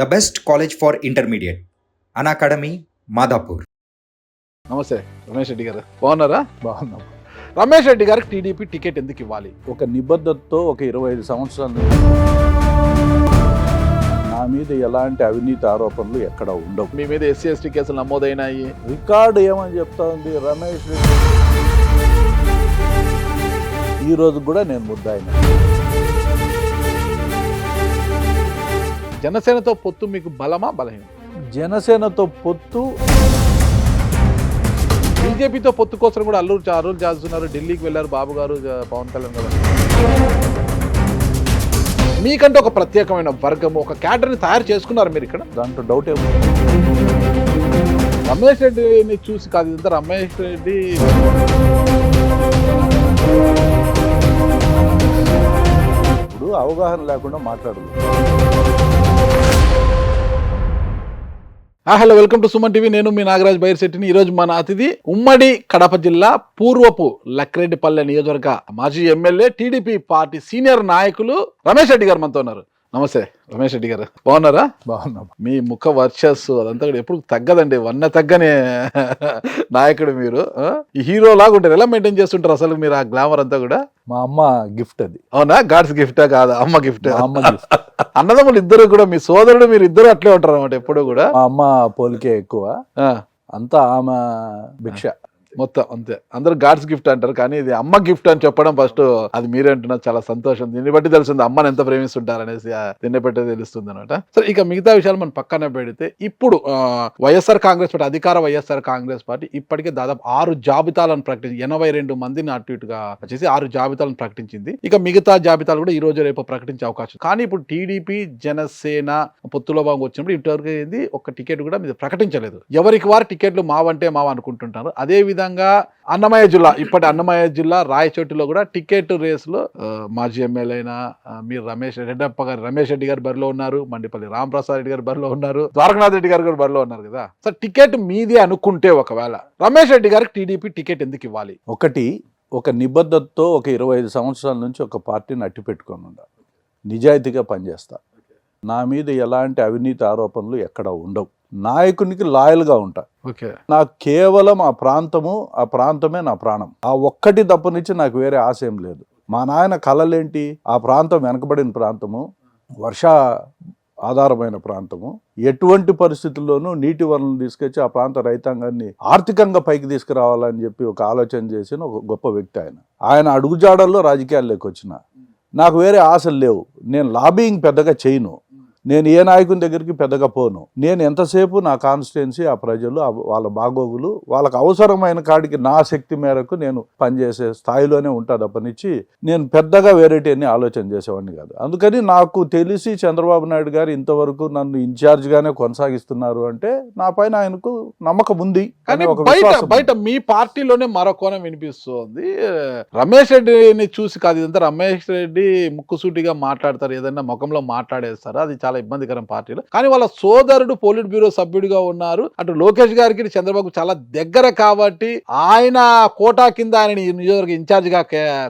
The best college for intermediate Unacademy Madhapur. నమస్తే రమేష్ రెడ్డి గారు, బాగున్నారా? బాగున్నాం. రమేష్ రెడ్డి గారికి టీడీపీ టికెట్ ఎందుకు ఇవ్వాలి? ఒక నిబద్ధతతో ఒక 25 సంవత్సరాలు నా మీద ఎలాంటి అవినీతి ఆరోపణలు ఎక్కడ ఉండవు. మీ మీద ఎస్సీ ఎస్టీ కేసులు నమోదైనాయి. రికార్డు ఏమని చెప్తా ఉంది రమేష్ రెడ్డి, ఈ రోజు కూడా నేను ముద్దాయిన. జనసేనతో పొత్తు మీకు బలమా బలహీనం? జనసేనతో పొత్తు బీజేపీతో పొత్తు కోసం కూడా అల్లూరు చేస్తున్నారు. ఢిల్లీకి వెళ్ళారు బాబు గారు, పవన్ కళ్యాణ్ గారు. మీకంటే ఒక ప్రత్యేకమైన వర్గం, ఒక క్యాడర్ని తయారు చేసుకున్నారు మీరు ఇక్కడ. దాంట్లో డౌట్ ఏమో. రమేష్ రెడ్డిని చూసి కాదు ఇదంతా. రమేష్ రెడ్డి ఇప్పుడు అవగాహన లేకుండా మాట్లాడదు. Hello, welcome to Suman TV. నేను మీ నాగరాజ్ బైర్శెట్టిని. ఈరోజు మన అతిథి ఉమ్మడి కడప జిల్లా పూర్వపు లక్రెడ్డిపల్లె నియోజకవర్గ మాజీ ఎమ్మెల్యే, టీడీపీ పార్టీ సీనియర్ నాయకులు రమేష్ రెడ్డి గారు మనతో ఉన్నారు. నమస్తే రమేష్ రెడ్డి గారు, బాగున్నారా? బాగున్నాం. మీ ముఖ వర్చస్సు అదంతా కూడా ఎప్పుడు తగ్గదండి, తగ్గనే నాయకుడు మీరు. ఈ హీరో లాగా ఉంటారు. ఎలా మెయింటైన్ చేస్తుంటారు అసలు మీరు ఆ గ్లామర్ అంతా కూడా? మా అమ్మ గిఫ్ట్ అది. అవునా? గాడ్స్ గిఫ్టా కాదా? అమ్మ గిఫ్ట్. మా అమ్మ గిఫ్ట్. అన్నదమ్ములు ఇద్దరు కూడా, మీ సోదరుడు మీరు ఇద్దరు అట్లే ఉంటారు అన్నమాట ఎప్పుడు కూడా. మా అమ్మ పోలికే ఎక్కువ, అంతా ఆమె భిక్ష మొత్తం అంతే. అందరూ గాడ్స్ గిఫ్ట్ అంటారు, కానీ ఇది అమ్మ గిఫ్ట్ అని చెప్పడం ఫస్ట్ అది మీరే అంటున్నారు. చాలా సంతోషం. దీన్ని బట్టి తెలుస్తుంది అమ్మని ఎంత ప్రేమిస్తుంటారు అనేసి. దీన్ని బట్టి తెలుస్తుంది అనమాట. సరే, ఇక మిగతా విషయాలు మనం పక్కన పెడితే, ఇప్పుడు వైఎస్ఆర్ కాంగ్రెస్ పార్టీ, అధికార వైఎస్ఆర్ కాంగ్రెస్ పార్టీ ఇప్పటికే దాదాపు 6 జాబితాలను ప్రకటించి 82 మందిని అటు ఇటుగా చేసి 6 జాబితాలను ప్రకటించింది. ఇక మిగతా జాబితాలు కూడా ఈ రోజు రేపు ప్రకటించే అవకాశం. కానీ ఇప్పుడు టీడీపీ జనసేన పొత్తులో భాగంగా వచ్చినప్పుడు ఇంతవరకు ఏంది ఒక్క టికెట్ కూడా మీద ప్రకటించలేదు. ఎవరికి వారు టికెట్లు మావంటే మావ అనుకుంటుంటారు. అదే విధంగా అన్నమయ్య జిల్లా, ఇప్పటి అన్నమయ్య జిల్లా రాయచోటిలో కూడా టికెట్ రేసులో మాజీ ఎమ్మెల్యే అయిన మీరు రమేష్ రెడ్డి గారు బరిలో ఉన్నారు. మండిపల్లి రామప్రసాద్ రెడ్డి గారు బరిలో ఉన్నారు. ద్వారకనాథ్ రెడ్డి గారు కూడా బరిలో ఉన్నారు కదా. సో టికెట్ మీదే అనుకుంటే, ఒకవేళ రమేష్ రెడ్డి గారికి టీడీపీ టికెట్ ఎందుకు ఇవ్వాలి? ఒకటి, ఒక నిబద్ధతతో ఒక 25 సంవత్సరాల నుంచి ఒక పార్టీని అట్టి పెట్టుకొని ఉండాలి. నిజాయితీగా పనిచేస్తా. నా మీద ఎలాంటి అవినీతి ఆరోపణలు ఎక్కడ ఉండవు. నాయకునికి లాయల్గా ఉంటా. నాకు కేవలం ఆ ప్రాంతమే నా ప్రాణం. ఆ ఒక్కటి తప్పనిచ్చి నాకు వేరే ఆశ ఏం లేదు. మా నాయన కలలేంటి? ఆ ప్రాంతం వెనకబడిన ప్రాంతము, వర్ష ఆధారమైన ప్రాంతము. ఎటువంటి పరిస్థితుల్లోనూ నీటి వనరులను తీసుకొచ్చి ఆ ప్రాంత రైతాంగాన్ని ఆర్థికంగా పైకి తీసుకురావాలని చెప్పి ఒక ఆలోచన చేసిన ఒక గొప్ప వ్యక్తి ఆయన. ఆయన అడుగుజాడల్లో రాజకీయాల్లోకి వచ్చిన. నాకు వేరే ఆశలు లేవు. నేను లాబింగ్ పెద్దగా చేయను. నేను ఏ నాయకుని దగ్గరికి పెద్దగా పోను. నేను ఎంతసేపు నా కాన్స్టిట్యున్సీ, ఆ ప్రజలు, వాళ్ళ బాగోగులు, వాళ్ళకి అవసరమైన కాడికి నా శక్తి మేరకు నేను పనిచేసే స్థాయిలోనే ఉంటా తప్పనిచ్చి నేను పెద్దగా వేరేటి ఆలోచన చేసేవాడిని కాదు. అందుకని నాకు తెలిసి చంద్రబాబు నాయుడు గారు ఇంతవరకు నన్ను ఇన్ఛార్జ్గానే కొనసాగిస్తున్నారు అంటే నా పైన ఆయనకు నమ్మకం ఉంది. కానీ బయట మీ పార్టీలోనే మరో కోణం వినిపిస్తుంది. రమేష్ రెడ్డిని చూసి కాదు ఇదంతా. రమేష్ రెడ్డి ముక్కుసూటిగా మాట్లాడతారు, ఏదైనా ముఖంలో మాట్లాడేస్తారు. అది చాలా ఇబ్బందికరం పార్టీలో. కానీ వాళ్ళ సోదరుడు పోలిట్ బ్యూరో సభ్యుడిగా ఉన్నారు. అటు లోకేష్ గారికి చంద్రబాబు చాలా దగ్గర కాబట్టి ఆయన కోటా కింద ఆయన నియోజకవర్గ ఇన్ఛార్జ్ గా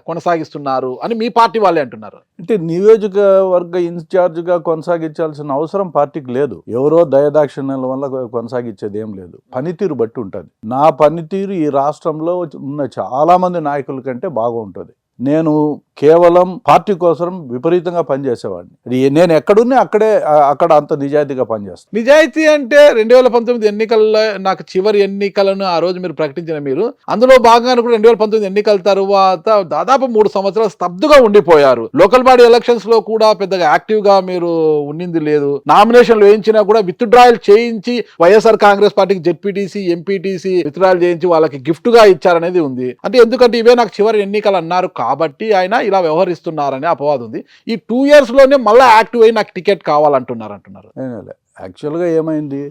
కొనసాగిస్తున్నారు అని మీ పార్టీ వాళ్ళే అంటున్నారు. అంటే నియోజకవర్గ ఇన్ఛార్జ్ గా కొనసాగించాల్సిన అవసరం పార్టీకి లేదు. ఎవరో దయదాక్షిణ్యాల వల్ల కొనసాగించేది ఏం లేదు. పనితీరు బట్టి ఉంటుంది. నా పనితీరు ఈ రాష్ట్రంలో ఉన్న చాలా మంది నాయకుల కంటే బాగుంటుంది. నేను కేవలం పార్టీ కోసం విపరీతంగా పనిచేసేవాడిని. నేను ఎక్కడున్నా అక్కడ అంత నిజాయితీగా పనిచేస్తాను. నిజాయితీ అంటే 2019 ఎన్నికల్లో నాకు చివరి ఎన్నికలను ఆ రోజు మీరు ప్రకటించిన మీరు, అందులో భాగంగా కూడా 2019 ఎన్నికల తర్వాత దాదాపు 3 సంవత్సరాలు స్తబ్దుగా ఉండిపోయారు. లోకల్ బాడీ ఎలక్షన్స్ లో కూడా పెద్దగా యాక్టివ్ గా మీరు ఉండింది లేదు. నామినేషన్లు వేయించినా కూడా విత్డ్రాయల్ చేయించి వైఎస్ఆర్ కాంగ్రెస్ పార్టీకి జెడ్పీటీసీ, ఎంపీటీసీ విత్డ్రాయల్ చేయించి వాళ్ళకి గిఫ్ట్ గా ఇచ్చారనేది ఉంది. అంటే ఎందుకంటే ఇవే నాకు చివరి ఎన్నికలు అన్నారు కాబట్టి ఆయన ఇలా వ్యవహరిస్తున్నారనే అపవాదం ఉంది. ఈ 2 years లోనే మళ్ళీ యాక్టివ్ అయ్యి నాకు టికెట్ కావాలంటున్నారు. యాక్చువల్గా ఏమైంది,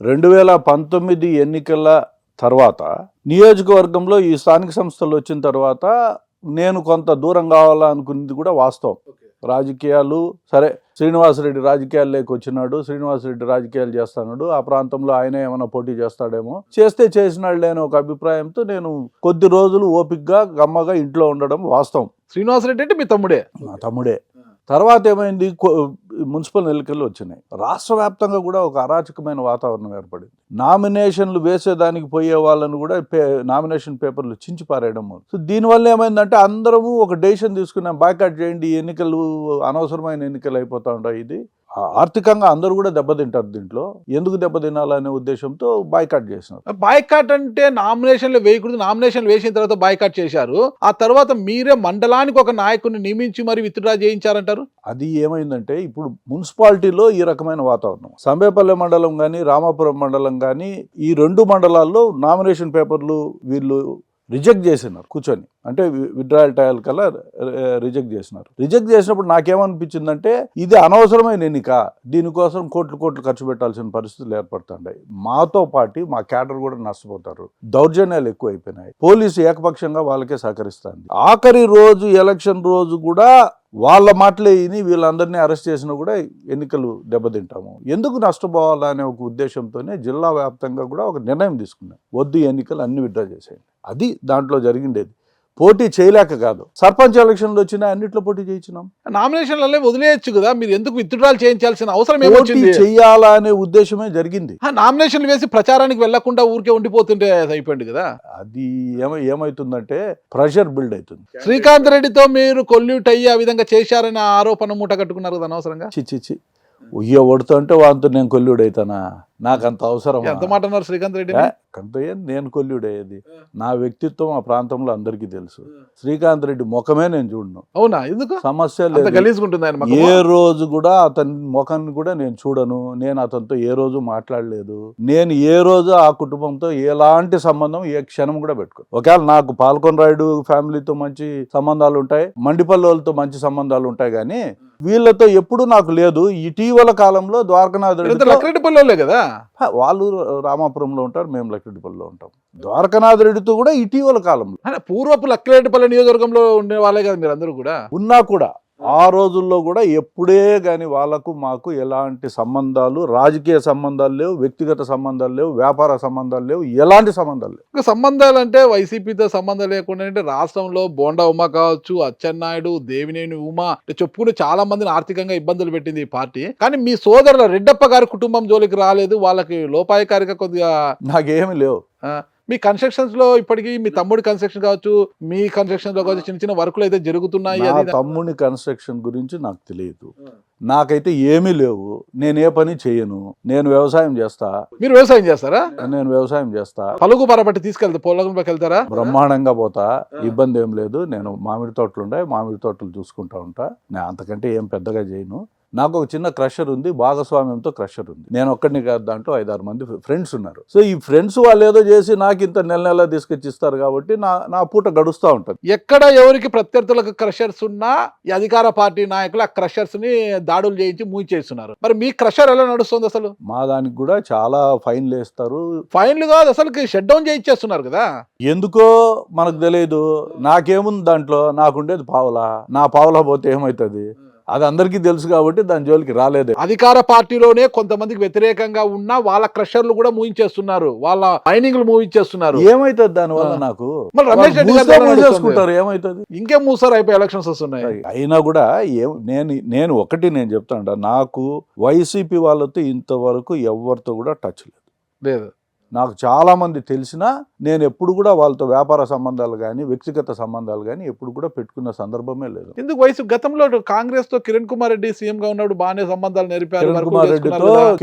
2019 ఎన్నికల తర్వాత నియోజకవర్గంలో ఈ స్థానిక సంస్థలు వచ్చిన తర్వాత నేను కొంత దూరం కావాలనుకున్నది కూడా వాస్తవం. రాజకీయాలు సరే, శ్రీనివాసరెడ్డి రాజకీయాల్లోకి వచ్చినాడు, శ్రీనివాసరెడ్డి రాజకీయాలు చేస్తున్నాడు, ఆ ప్రాంతంలో ఆయన ఏమైనా పోటీ చేస్తాడేమో, చేసినాడు లేని ఒక అభిప్రాయంతో నేను కొద్ది రోజులు ఓపికగా గమ్మగా ఇంట్లో ఉండడం వాస్తవం. శ్రీనివాసరెడ్డి అంటే మీ తమ్ముడే? మా తమ్ముడే. తర్వాత ఏమైంది, మున్సిపల్ ఎన్నికలు వచ్చినాయి. రాష్ట్ర వ్యాప్తంగా కూడా ఒక అరాచకమైన వాతావరణం ఏర్పడింది. నామినేషన్లు వేసేదానికి పోయే వాళ్ళని కూడా నామినేషన్ పేపర్లు చించి పారేయడం. సో దీనివల్ల ఏమైందంటే అందరము ఒక డెసిషన్ తీసుకున్నాం, బాయ్కాట్ చేయండి, ఎన్నికలు అనవసరమైన ఎన్నికలు అయిపోతా ఉంటాయి. ఇది ఆర్థికంగా అందరూ కూడా దెబ్బతింటారు. దీంట్లో ఎందుకు దెబ్బతినాలనే ఉద్దేశంతో బాయ్కాట్ చేసినారు. బాయ్కాట్ అంటే నామినేషన్లు వేయకూడదు, నామినేషన్లు వేసిన తర్వాత బాయ్కాట్ చేశారు. ఆ తర్వాత మీరే మండలానికి ఒక నాయకుడిని నియమించి మరి విత్డ్రా చేయించారంటారు. అది ఏమైందంటే ఇప్పుడు మున్సిపాలిటీలో ఈ రకమైన వాతావరణం. సంబేపల్లి మండలం కానీ రామాపురం మండలం కానీ ఈ 2 మండలాల్లో నామినేషన్ పేపర్లు వీళ్ళు రిజెక్ట్ చేసినారు కూర్చొని. అంటే విత్డ్రాయల్ టైల్ కల్లా రిజెక్ట్ చేసినారు. రిజెక్ట్ చేసినప్పుడు నాకేమనిపించిందంటే ఇది అనవసరమైన ఎన్నిక, దీనికోసం కోట్లు ఖర్చు పెట్టాల్సిన పరిస్థితులు ఏర్పడుతున్నాయి. మాతో పాటు మా క్యాడర్ కూడా నష్టపోతారు. దౌర్జన్యాలు ఎక్కువ అయిపోయినాయి. పోలీసు ఏకపక్షంగా వాళ్ళకే సహకరిస్తుంది. ఆఖరి రోజు ఎలక్షన్ రోజు కూడా వాళ్ళ మాటలే విని వీళ్ళందరినీ అరెస్ట్ చేసినా కూడా ఎన్నికలు దెబ్బతింటాము. ఎందుకు నష్టపోవాలనే ఒక ఉద్దేశంతోనే జిల్లా వ్యాప్తంగా కూడా ఒక నిర్ణయం తీసుకున్నాం. వద్దు, ఎన్నికలు అన్ని విత్డ్రా చేసేయండి. అది దాంట్లో జరిగిండేది. పోటీ చేయలేక కాదు, సర్పంచ్ ఎలక్షన్లు వచ్చినా అన్నిట్లో పోటీ చేయించినాం. నామినేషన్లలో వదిలేయచ్చు కదా, మీరు ఎందుకు విత్డ్రాల్ చేయించాల్సిన అవసరం పోటీ ఏమొచ్చింది? చెయ్యాలా అనే ఉద్దేశమే జరిగింది. నామినేషన్లు వేసి ప్రచారానికి వెళ్లకుండా ఊరికే ఉండిపోతుంటే అయిపోయింది కదా. అది ఏమైతుందంటే ప్రెషర్ బిల్డ్ అవుతుంది. శ్రీకాంత్ రెడ్డితో మీరు కొల్యూట్ అయ్యి ఆ విధంగా చేశారనే ఆరోపణ మూట కట్టుకున్నారు కదా అనవసరంగా. చిచ్చి ఉయ్య ఒడుతుంటే వాంతో నేను కొల్లుడైతానా? నాకు అంత అవసరం? ఎంత మాట అన్నారు శ్రీకాంత్ రెడ్డి? నేను కొల్లుడయ్యేది. నా వ్యక్తిత్వం ఆ ప్రాంతంలో అందరికీ తెలుసు. శ్రీకాంత్ రెడ్డి ముఖమే నేను చూడను. అవునా? ఎందుకు? సమస్య లేదు. గలీజుకుంటుంది ఆయన ముఖం. ఏ రోజు కూడా అతని ముఖాన్ని కూడా నేను చూడను. నేను అతనితో ఏ రోజు మాట్లాడలేదు. నేను ఏ రోజు ఆ కుటుంబంతో ఎలాంటి సంబంధం ఏ క్షణం కూడా పెట్టుకో. ఒకవేళ నాకు పాల్కొన రాయుడు ఫ్యామిలీతో మంచి సంబంధాలు ఉంటాయి, మండిపల్లి వాళ్ళతో మంచి సంబంధాలు ఉంటాయి, కానీ వీళ్ళతో ఎప్పుడు నాకు లేదు. ఇటీవల కాలంలో ద్వారకనాథ్ రెడ్డి కదా, వాళ్ళు రామాపురంలో ఉంటారు, మేము లక్కిరెడ్డిపల్లిలో ఉంటాం. ద్వారకనాథ్ రెడ్డితో కూడా ఇటీవల కాలంలో, పూర్వపు లక్కిరెడ్డిపల్లి నియోజకవర్గంలో ఉండే వాళ్ళే కదా మీరు అందరూ కూడా. ఉన్నా కూడా ఆ రోజుల్లో కూడా ఎప్పుడే కానీ వాళ్ళకు మాకు ఎలాంటి సంబంధాలు, రాజకీయ సంబంధాలు లేవు, వ్యక్తిగత సంబంధాలు లేవు, వ్యాపార సంబంధాలు లేవు, ఎలాంటి సంబంధాలు లేవు. సంబంధాలు అంటే వైసీపీతో సంబంధం లేకుండా అంటే రాష్ట్రంలో బోండా ఉమ కావచ్చు, అచ్చెన్నాయుడు, దేవినేని ఉమ చెప్పుకుని చాలా మందిని ఆర్థికంగా ఇబ్బందులు పెట్టింది ఈ పార్టీ. కానీ మీ సోదరుల రెడ్డప్ప గారి కుటుంబం జోలికి రాలేదు. వాళ్ళకి లోపాయకారిగా కొద్దిగా నాకేమి లేవు. మీ కన్స్ట్రక్షన్స్ లో ఇప్పటికీ మీ తమ్ముడి కన్స్ట్రక్షన్ కావచ్చు, మీ కన్స్ట్రక్షన్ లో కావచ్చు, చిన్న వర్కులు అయితే జరుగుతున్నాయి. తమ్ముడి కన్స్ట్రక్షన్ గురించి నాకు తెలియదు. నాకైతే ఏమీ లేవు. నేను ఏ పని చేయను. నేను వ్యవసాయం చేస్తా. మీరు వ్యవసాయం చేస్తారా? నేను వ్యవసాయం చేస్తా. పలుగు పరబట్టి తీసుకెళ్తా, పొలంలోకి వెళ్తారా? బ్రహ్మాండంగా పోతా, ఇబ్బంది ఏం లేదు. నేను మామిడి తోటలు ఉన్నాయి, మామిడి తోటలు చూసుకుంటా ఉంటా. నేను అంతకంటే ఏం పెద్దగా చేయను. నాకు ఒక చిన్న క్రషర్ ఉంది, భాగస్వామ్యంతో క్రషర్ ఉంది. నేను ఒక్కడిని కాదు, దాంట్లో 5-6 మంది ఫ్రెండ్స్ ఉన్నారు. సో ఈ ఫ్రెండ్స్ వాళ్ళు ఏదో చేసి నాకు ఇంత నెల తీసుకొచ్చి ఇస్తారు కాబట్టి నా పూట గడుస్తూ ఉంటుంది. ఎక్కడ ఎవరికి ప్రత్యర్థులకు క్రషర్స్ ఉన్నా ఈ అధికార పార్టీ నాయకులు ఆ క్రషర్స్ ని దాడులు చేయించి మూయించేస్తున్నారు. మరి మీ క్రషర్ ఎలా నడుస్తుంది అసలు? మా దానికి కూడా చాలా ఫైన్లు వేస్తారు. ఫైన్లు కాదు, అసలు షట్ డౌన్ చేయించేస్తున్నారు కదా. ఎందుకో మనకు తెలియదు. నాకేముంది దాంట్లో? నాకుండేది పావలా. నా పావలా పోతే ఏమవుతుంది? అది అందరికీ తెలుసు కాబట్టి దాని జోలికి రాలేదు. అధికార పార్టీలోనే కొంతమందికి వ్యతిరేకంగా ఉన్న వాళ్ళ క్రషర్లు కూడా మూయించేస్తున్నారు, వాళ్ళ మైనింగ్లు మూయించేస్తున్నారు. ఏమైతుంది దానివల్ల? నాకు రమేష్ రెడ్డి చేసుకుంటారు, ఏమైతుంది? ఇంకేం మూసారు, అయిపోయి ఎలక్షన్స్ వస్తున్నాయి. అయినా కూడా నేను చెప్తాను, నాకు వైసీపీ వాళ్ళతో ఇంతవరకు ఎవరితో కూడా టచ్ లేదు. నాకు చాలా మంది తెలిసినా నేను ఎప్పుడు కూడా వాళ్ళతో వ్యాపార సంబంధాలు కానీ వ్యక్తిగత సంబంధాలు కానీ ఎప్పుడు కూడా పెట్టుకున్న సందర్భమే లేదు. ఎందుకు? వయసు గతంలో కాంగ్రెస్ తో కిరణ్ కుమార్ రెడ్డి సీఎం గా ఉన్నప్పుడు బాగానే సంబంధాలు నేర్పారు.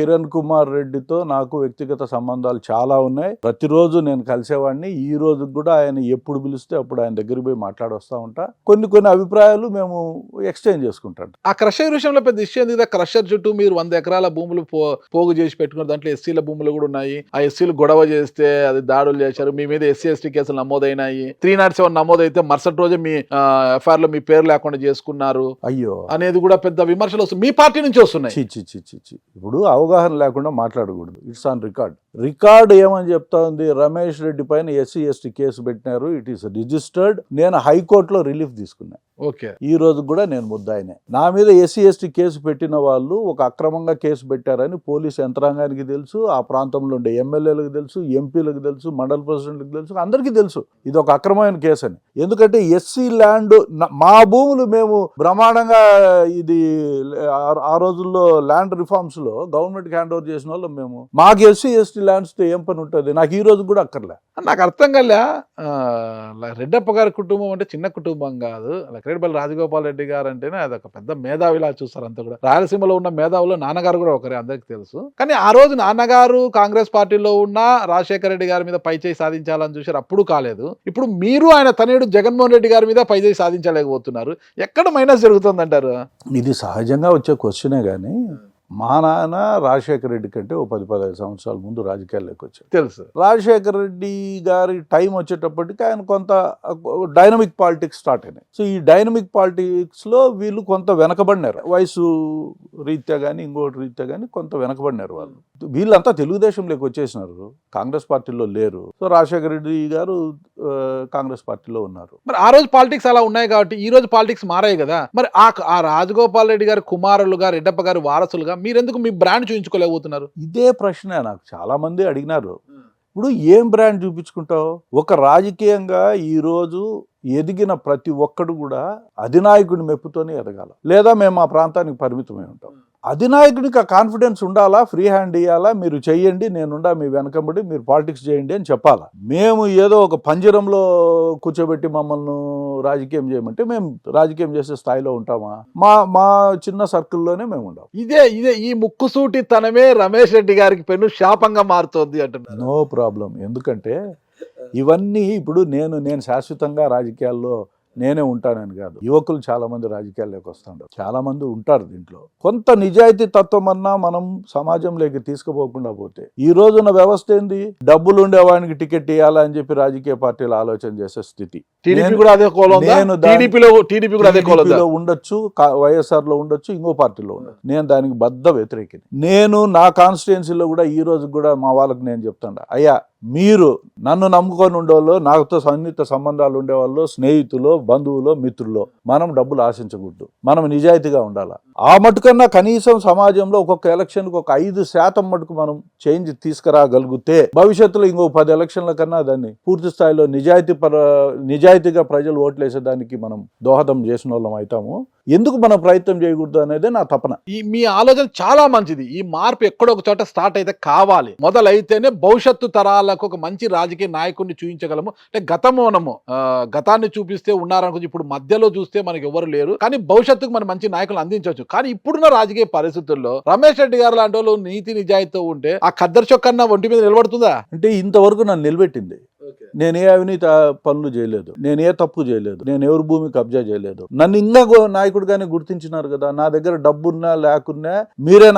కిరణ్ కుమార్ రెడ్డితో నాకు వ్యక్తిగత సంబంధాలు చాలా ఉన్నాయి. ప్రతిరోజు నేను కలిసేవాడిని. ఈ రోజు కూడా ఆయన ఎప్పుడు పిలిస్తే అప్పుడు ఆయన దగ్గర పోయి మాట్లాడొస్తా ఉంటా. కొన్ని అభిప్రాయాలు మేము ఎక్స్చేంజ్ చేసుకుంటాం. ఆ క్రషర్ విషయంలో పెద్ద ఇష్యూ ఏంది? క్రషర్ చుట్టూ మీరు 100 ఎకరాల భూములు పోగు చేసి పెట్టుకున్నారు. దాంట్లో ఎస్సీల భూములు కూడా ఉన్నాయి. ఆ ఎస్సీలు గొడవ చేస్తే అది దాడులు చేశారు. మీ మీద SC/ST కేసులు నమోదైనాయి. 307 నమోదైతే మరుసటి రోజే మీ ఎఫ్ఐఆర్ లో మీ పేరు లేకుండా చేసుకున్నారు. అయ్యో అనేది కూడా పెద్ద విమర్శలు వస్తున్నాయి, మీ పార్టీ నుంచి వస్తున్నాయి. ఇప్పుడు అవగాహన లేకుండా మాట్లాడకూడదు. It's on record. రికార్డు ఏమని చెప్తా ఉంది, రమేష్ రెడ్డి పైన ఎస్సీ ఎస్టీ కేసు పెట్టినారు, ఇట్ ఈస్ రిజిస్టర్డ్. నేను హైకోర్టులో రిలీఫ్ తీసుకున్నా. ఓకే, ఈ రోజు కూడా నేను ముద్దాయినే. నా మీద ఎస్సీ ఎస్టీ కేసు పెట్టిన వాళ్ళు ఒక అక్రమంగా కేసు పెట్టారని పోలీసు యంత్రాంగానికి తెలుసు, ఆ ప్రాంతంలో ఉండే ఎమ్మెల్యేలకు తెలుసు, ఎంపీలకు తెలుసు, మండల ప్రెసిడెంట్లకు తెలుసు, అందరికీ తెలుసు ఇది ఒక అక్రమమైన కేసు అని. ఎందుకంటే ఎస్సీ ల్యాండ్ మా భూములు మేము బ్రహ్మాండంగా ఇది ఆ రోజుల్లో ల్యాండ్ రిఫార్మ్స్ లో గవర్నమెంట్ హ్యాండ్ ఓవర్ చేసిన వాళ్ళు మేము. మాకు ఎస్సీ ఎస్టీ ల్యాండ్స్ తో ఏం పని ఉంటుంది? నాకు ఈ రోజు కూడా అక్కర్లే. నాకు అర్థం కాలే. రెడ్డప్ప గారి కుటుంబం అంటే చిన్న కుటుంబం కాదు. లక్కిరెడ్డిపల్లి రాజగోపాల్ రెడ్డి గారు అంటేనే అదొక పెద్ద మేధావిలా చూస్తారు అంతా కూడా. రాయలసీమలో ఉన్న మేధావులు నాన్నగారు కూడా ఒకరే, అందరికి తెలుసు. కానీ ఆ రోజు నాన్నగారు కాంగ్రెస్ పార్టీలో ఉన్న రాజశేఖర రెడ్డి గారి మీద పైచేయి సాధించాలని చూశారు, అప్పుడు కాలేదు. ఇప్పుడు మీరు ఆయన తనయుడు జగన్మోహన్ రెడ్డి గారి మీద పైచేయి సాధించలేకపోతున్నారు. ఎక్కడ మైనస్ జరుగుతుంది అంటారు? ఇది సహజంగా వచ్చే క్వశ్చనే కానీ మా నాన్న రాజశేఖర రెడ్డి కంటే ఓ 10-15 సంవత్సరాల ముందు రాజకీయాల్లోకి వచ్చారు. తెలుసు. రాజశేఖర రెడ్డి గారి టైం వచ్చేటప్పటికి ఆయన కొంత డైనమిక్ పాలిటిక్స్ స్టార్ట్ అయినాయి. సో ఈ డైనమిక్ పాలిటిక్స్ లో వీళ్ళు కొంత వెనకబడినారు, వయసు రీత్యా కానీ ఇంకోటి రీత్యా కానీ కొంత వెనకబడినారు వాళ్ళు. వీళ్ళంతా తెలుగుదేశంలోకి వచ్చేసినారు, కాంగ్రెస్ పార్టీలో లేరు. సో రాజశేఖర రెడ్డి గారు కాంగ్రెస్ పార్టీలో ఉన్నారు. మరి ఆ రోజు పాలిటిక్స్ అలా ఉన్నాయి కాబట్టి ఈ రోజు పాలిటిక్స్ మారాయి కదా. మరి ఆ రాజగోపాల్ రెడ్డి గారి కుమారులుగా, రెడ్డప్ప గారి వారసులుగా మీరెందుకు మీ బ్రాండ్ చూపించుకోలేకపోతున్నారు? ఇదే ప్రశ్న నాకు చాలా మంది అడిగినారు. ఇప్పుడు ఏం బ్రాండ్ చూపించుకుంటావు? ఒక రాజకీయంగా ఈ రోజు ఎదిగిన ప్రతి ఒక్కడు కూడా అధినాయకుడి మెప్పుతోనే ఎదగాల, లేదా మేము మా ప్రాంతానికి పరిమితమై ఉంటాం. అధినాయకుడికి ఆ కాన్ఫిడెన్స్ ఉండాలా, ఫ్రీ హ్యాండ్ ఇవ్వాలా, మీరు చెయ్యండి నేనుండా మీ వెనకబడి మీరు పాలిటిక్స్ చేయండి అని చెప్పాలా. మేము ఏదో ఒక పంజరంలో కూర్చోబెట్టి మమ్మల్ని రాజకీయం చేయమంటే మేము రాజకీయం చేసే స్థాయిలో ఉంటామా? మా చిన్న సర్కిల్లోనే మేము ఉండాం. ఇదే ఈ ముక్కుసూటి తనమే రమేష్ రెడ్డి గారికి పెను శాపంగా మారుతోంది అంటున్నారు. No problem. ఎందుకంటే ఇవన్నీ ఇప్పుడు నేను శాశ్వతంగా రాజకీయాల్లో నేనే ఉంటానని కాదు. యువకులు చాలా మంది రాజకీయాల్లోకి వస్తుంటారు, చాలా మంది ఉంటారు. దీంట్లో కొంత నిజాయితీ తత్వం అన్నా మనం సమాజంలోకి తీసుకుపోకుండా పోతే ఈ రోజున వ్యవస్థ ఏంది? డబ్బులు ఉండేవాడికి టికెట్ ఇవ్వాలా అని చెప్పి రాజకీయ పార్టీలు ఆలోచన చేసే స్థితి. టీడీపీలో ఉండొచ్చు, వైఎస్ఆర్ లో ఉండొచ్చు, ఇంకో పార్టీలో ఉండొచ్చు. నేను దానికి బద్ద వ్యతిరేకిని. నేను నా కాన్స్టిట్యుయెన్సీలో కూడా ఈ రోజు కూడా మా వాళ్ళకి నేను చెప్తాను, అయ్యా మీరు నన్ను నమ్ముకొని ఉండేవాళ్ళు, నాకుతో సన్నిహిత సంబంధాలు ఉండేవాళ్ళు, స్నేహితులు, బంధువులు, మిత్రులు, మనం డబ్బులు ఆశించకూడదు, మనం నిజాయితీగా ఉండాలి. ఆ మటుకన్నా కనీసం సమాజంలో ఒక్కొక్క ఎలక్షన్కి ఒక 5% మటుకు మనం చేంజ్ తీసుకురాగలిగితే భవిష్యత్తులో ఇంకో 10 ఎలక్షన్ల కన్నా దాన్ని పూర్తి స్థాయిలో నిజాయితీగా ప్రజలు ఓట్లేసేదానికి మనం దోహదం చేసిన వాళ్ళం అవుతాము. ఎందుకు మనం ప్రయత్నం చేయకూడదు అనేది నా తపన. మీ ఆలోచన చాలా మంచిది. ఈ మార్పు ఎక్కడో ఒక చోట స్టార్ట్ అయితే కావాలి, మొదలైతేనే భవిష్యత్తు తరాలకు ఒక మంచి రాజకీయ నాయకుడిని చూపించగలము. అంటే గతాన్ని చూపిస్తే ఉన్నారనుకో, ఇప్పుడు మధ్యలో చూస్తే మనకి ఎవరు లేరు, కానీ భవిష్యత్తుకు మనం మంచి నాయకులు అందించవచ్చు. కానీ ఇప్పుడున్న రాజకీయ పరిస్థితుల్లో రమేష్ రెడ్డి గారు లాంటి వాళ్ళు నీతి నిజాయితీతో ఉంటే ఆ ఖద్దరు చొక్కన్న ఒంటి మీద నిలబడుతుందా? అంటే ఇంతవరకు నన్ను నిలబెట్టింది. నేను ఏ అవినీతి పనులు చేయలేదు, నేను ఏ తప్పు చేయలేదు, నేను ఎవరి భూమి కబ్జా చేయలేదు. నన్ను ఇంకా నాయకుడిగానే గుర్తించినారు కదా. నా దగ్గర డబ్బున్నా లేకున్నా మీరే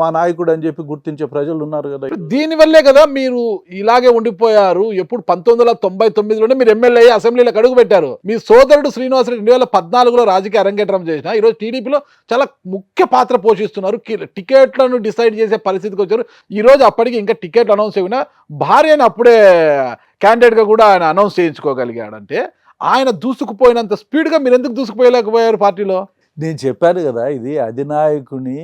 మా నాయకుడు అని చెప్పి గుర్తించే ప్రజలు ఉన్నారు కదా. దీనివల్లే కదా మీరు ఇలాగే ఉండిపోయారు. ఎప్పుడు 1999లోనే మీరు ఎమ్మెల్యే అయ్యి అసెంబ్లీలోకి అడుగు పెట్టారు. మీ సోదరుడు శ్రీనివాసరెడ్డి 2014లో రాజకీయ అరంగేట్రం చేసిన ఈరోజు టీడీపీలో చాలా ముఖ్య పాత్ర పోషిస్తున్నారు. టికెట్లను డిసైడ్ చేసే పరిస్థితికి వచ్చారు. ఈ రోజు అప్పటికి ఇంకా టికెట్లు అనౌన్స్ అయినా భార్యని అప్పుడే క్యాండిడేట్గా కూడా ఆయన అనౌన్స్ చేయించుకోగలిగాడంటే ఆయన దూసుకుపోయినంత స్పీడ్గా మీరు ఎందుకు దూసుకుపోయలేకపోయారు పార్టీలో? నేను చెప్పాను కదా, ఇది అధినాయకుని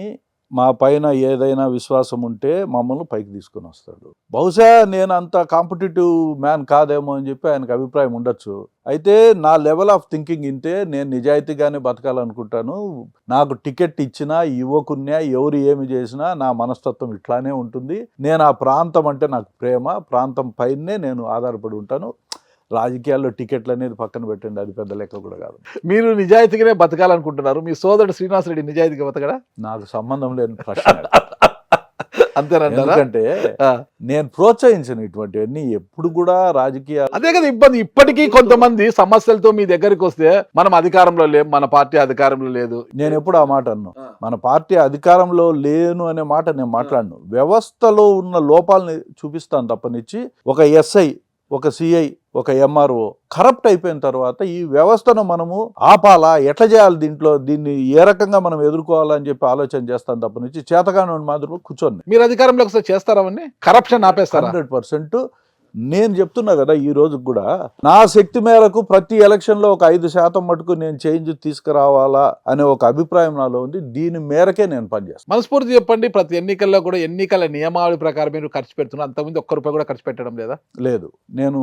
మా పైన ఏదైనా విశ్వాసం ఉంటే మమ్మల్ని పైకి తీసుకొని వస్తాడు. బహుశా నేను అంత కాంపిటేటివ్ మ్యాన్ కాదేమో అని చెప్పి ఆయనకు అభిప్రాయం ఉండొచ్చు. అయితే నా లెవెల్ ఆఫ్ థింకింగ్ ఇంతే. నేను నిజాయితీగానే బతకాలనుకుంటాను. నాకు టికెట్ ఇచ్చినా ఇవ్వకున్నా ఎవరు ఏమి చేసినా నా మనస్తత్వం ఇట్లానే ఉంటుంది. నేను ఆ ప్రాంతం అంటే నాకు ప్రేమ, ప్రాంతం పైనే నేను ఆధారపడి ఉంటాను. రాజకీయాల్లో టికెట్లు అనేది పక్కన పెట్టండి, అది పెద్ద లెక్క కూడా కాదు. మీరు నిజాయితీగానే బతకాలనుకుంటున్నారు. మీ సోదరుడు శ్రీనివాసరెడ్డి నిజాయితీగా బతకడా? నాకు సంబంధం లేని ప్రశ్న. అంతేనంటారా? ఎందుకంటే నేను ప్రోత్సహించను ఇటువంటివన్నీ ఎప్పుడు కూడా. రాజకీయ అదే కదా ఇబ్బంది. ఇప్పటికీ కొంతమంది సమస్యలతో మీ దగ్గరికి వస్తే మనం అధికారంలో లేం, మన పార్టీ అధికారంలో లేదు. నేను ఎప్పుడు ఆ మాట అన్నాను. మన పార్టీ అధికారంలో లేను అనే మాట నేను మాట్లాడను. వ్యవస్థలో ఉన్న లోపాలని చూపిస్తాను తప్పనిచ్చి ఒక ఎస్ఐ, ఒక సిఐ ఒక ఎంఆర్ఓ కరప్ట్ అయిపోయిన తర్వాత ఈ వ్యవస్థను మనము ఆపాలా, ఎట్లా చేయాలి, దీన్ని ఏ రకంగా మనం ఎదుర్కోవాలని చెప్పి ఆలోచన చేస్తాను తప్ప నుంచి చేతగాని మాదిరిలో కూర్చొని మీరు అధికారంలోకి వస్తే చేస్తారా అవన్నీ? కరప్షన్ ఆపేస్తారా? 100%. నేను చెప్తున్నా కదా ఈ రోజు కూడా నా శక్తి మేరకు ప్రతి ఎలక్షన్లో ఒక 5% మటుకు నేను చేంజ్ తీసుకురావాలా అనే ఒక అభిప్రాయం నాలో ఉంది. దీని మేరకే నేను పనిచేస్తాను. మనస్ఫూర్తి చెప్పండి, ప్రతి ఎన్నికల్లో కూడా ఎన్నికల నియమావళి ప్రకారం మీరు ఖర్చు పెడుతున్నారు, అంతకుముందు ఒక్క రూపాయి కూడా ఖర్చు పెట్టడం లేదా? లేదు, నేను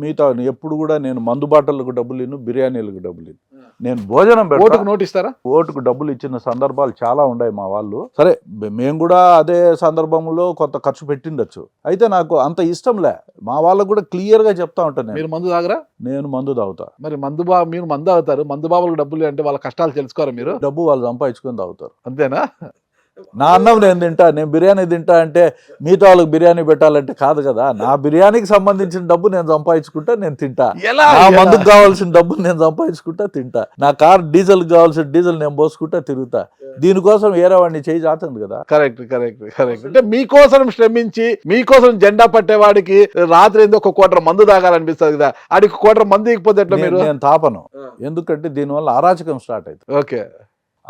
మిగతా ఎప్పుడు కూడా నేను మందు బాటలకు డబ్బులు ఇను, బిర్యానీలకు డబ్బులు ఇను. నేను భోజనం ఓటుకు నోటు ఇస్తారా? ఓటుకు డబ్బులు ఇచ్చిన సందర్భాలు చాలా ఉన్నాయి మా వాళ్ళు. సరే, మేము కూడా అదే సందర్భంలో కొంత ఖర్చు పెట్టిండొచ్చు. అయితే నాకు అంత ఇష్టంలే. మా వాళ్ళకు కూడా క్లియర్ గా చెప్తా ఉంటాను, మీరు మందు తాగరా? నేను మందు తాగుతా. మరి మీరు మందు తాగుతారు, మందు బాబులకు డబ్బులు అంటే వాళ్ళ కష్టాలు తెలుసుకోరా మీరు? డబ్బు వాళ్ళు సంపాదించుకొని తాగుతారు, అంతేనా? నా అన్నం నేను తింటా, నేను బిర్యానీ తింటా అంటే మిగతా వాళ్ళకి బిర్యానీ పెట్టాలంటే కాదు కదా. నా బిర్యానీకి సంబంధించిన డబ్బు నేను సంపాదించుకుంటా, నేను తింటా. నా మందుకు కావాల్సిన డబ్బు నేను సంపాదించుకుంటా, తింటా. నా కార్ డీజిల్ కావాల్సిన డీజిల్ నేను పోసుకుంటా, తిరుగుతా. దీనికోసం వేరే వాడిని చేయి జాతుంది కదా. కరెక్ట్. అంటే మీకోసం శ్రమించి మీకోసం జెండా పట్టేవాడికి రాత్రి ఎందుకు ఒక కోట్ర మందు తాగాలనిపిస్తుంది కదా, ఆడికి కోట్ర మందు ఇకపోతే ఎట్లా? మీరు నేను తాపను, ఎందుకంటే దీనివల్ల అరాచకం స్టార్ట్ అవుతుంది. ఓకే,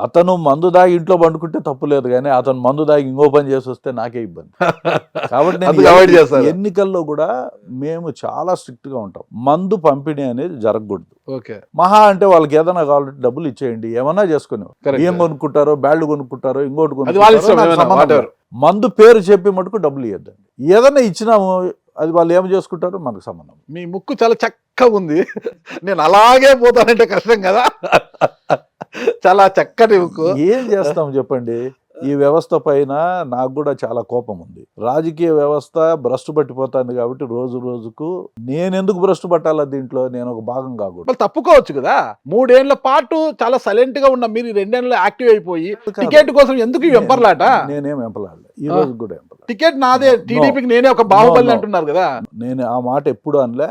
అతను మందు దాగి ఇంట్లో పండుకుంటే తప్పు లేదు, కానీ అతను మందు దాగి ఇంకో పని చేసి వస్తే నాకే ఇబ్బంది. కాబట్టి నేను ఎన్నికల్లో కూడా మేము చాలా స్ట్రిక్ట్ గా ఉంటాం. మందు పంపిణీ అనేది జరగకూడదు. ఓకే, మహా అంటే వాళ్ళకి ఏదైనా కావాలంటే డబ్బులు ఇచ్చేయండి, ఏమన్నా చేసుకుని ఏం కొనుక్కుంటారో, బ్యాళ్ళు కొనుక్కుంటారో, ఇంకోటి కొనుక్కుంటారో, మందు పేరు చెప్పి మటుకు డబ్బులు ఇవ్వద్దండి. ఏదైనా ఇచ్చినాము అది వాళ్ళు ఏం చేసుకుంటారో మనకు సంబంధం. మీ ముక్కు చాలా చక్కగా ఉంది, నేను అలాగే పోతానంటే కష్టం కదా. చాలా చక్కటి ముక్కు. ఏం చేస్తాం చెప్పండి. ఈ వ్యవస్థ పైన నాకు కూడా చాలా కోపం ఉంది. రాజకీయ వ్యవస్థ భ్రష్టు పట్టిపోతుంది కాబట్టి రోజు రోజుకు నేను ఎందుకు భ్రష్టు పట్టాలా, దీంట్లో నేను ఒక భాగం కాకూడదు. తప్పుకోవచ్చు కదా. 3 ఏళ్ల పాటు చాలా సైలెంట్ గా ఉన్న మీరు 2 ఏళ్ళలో యాక్టివ్ అయిపోయి టికెట్ కోసం ఎందుకు వెంపర్లాట? నేనేం వెంపలాడలే, ఈ రోజు కూడా వెంపలా. టికెట్ నాదే, టీడీపీకి నేనే ఒక బాహుబలి అంటున్నారు కదా. నేను ఆ మాట ఎప్పుడు అనలే.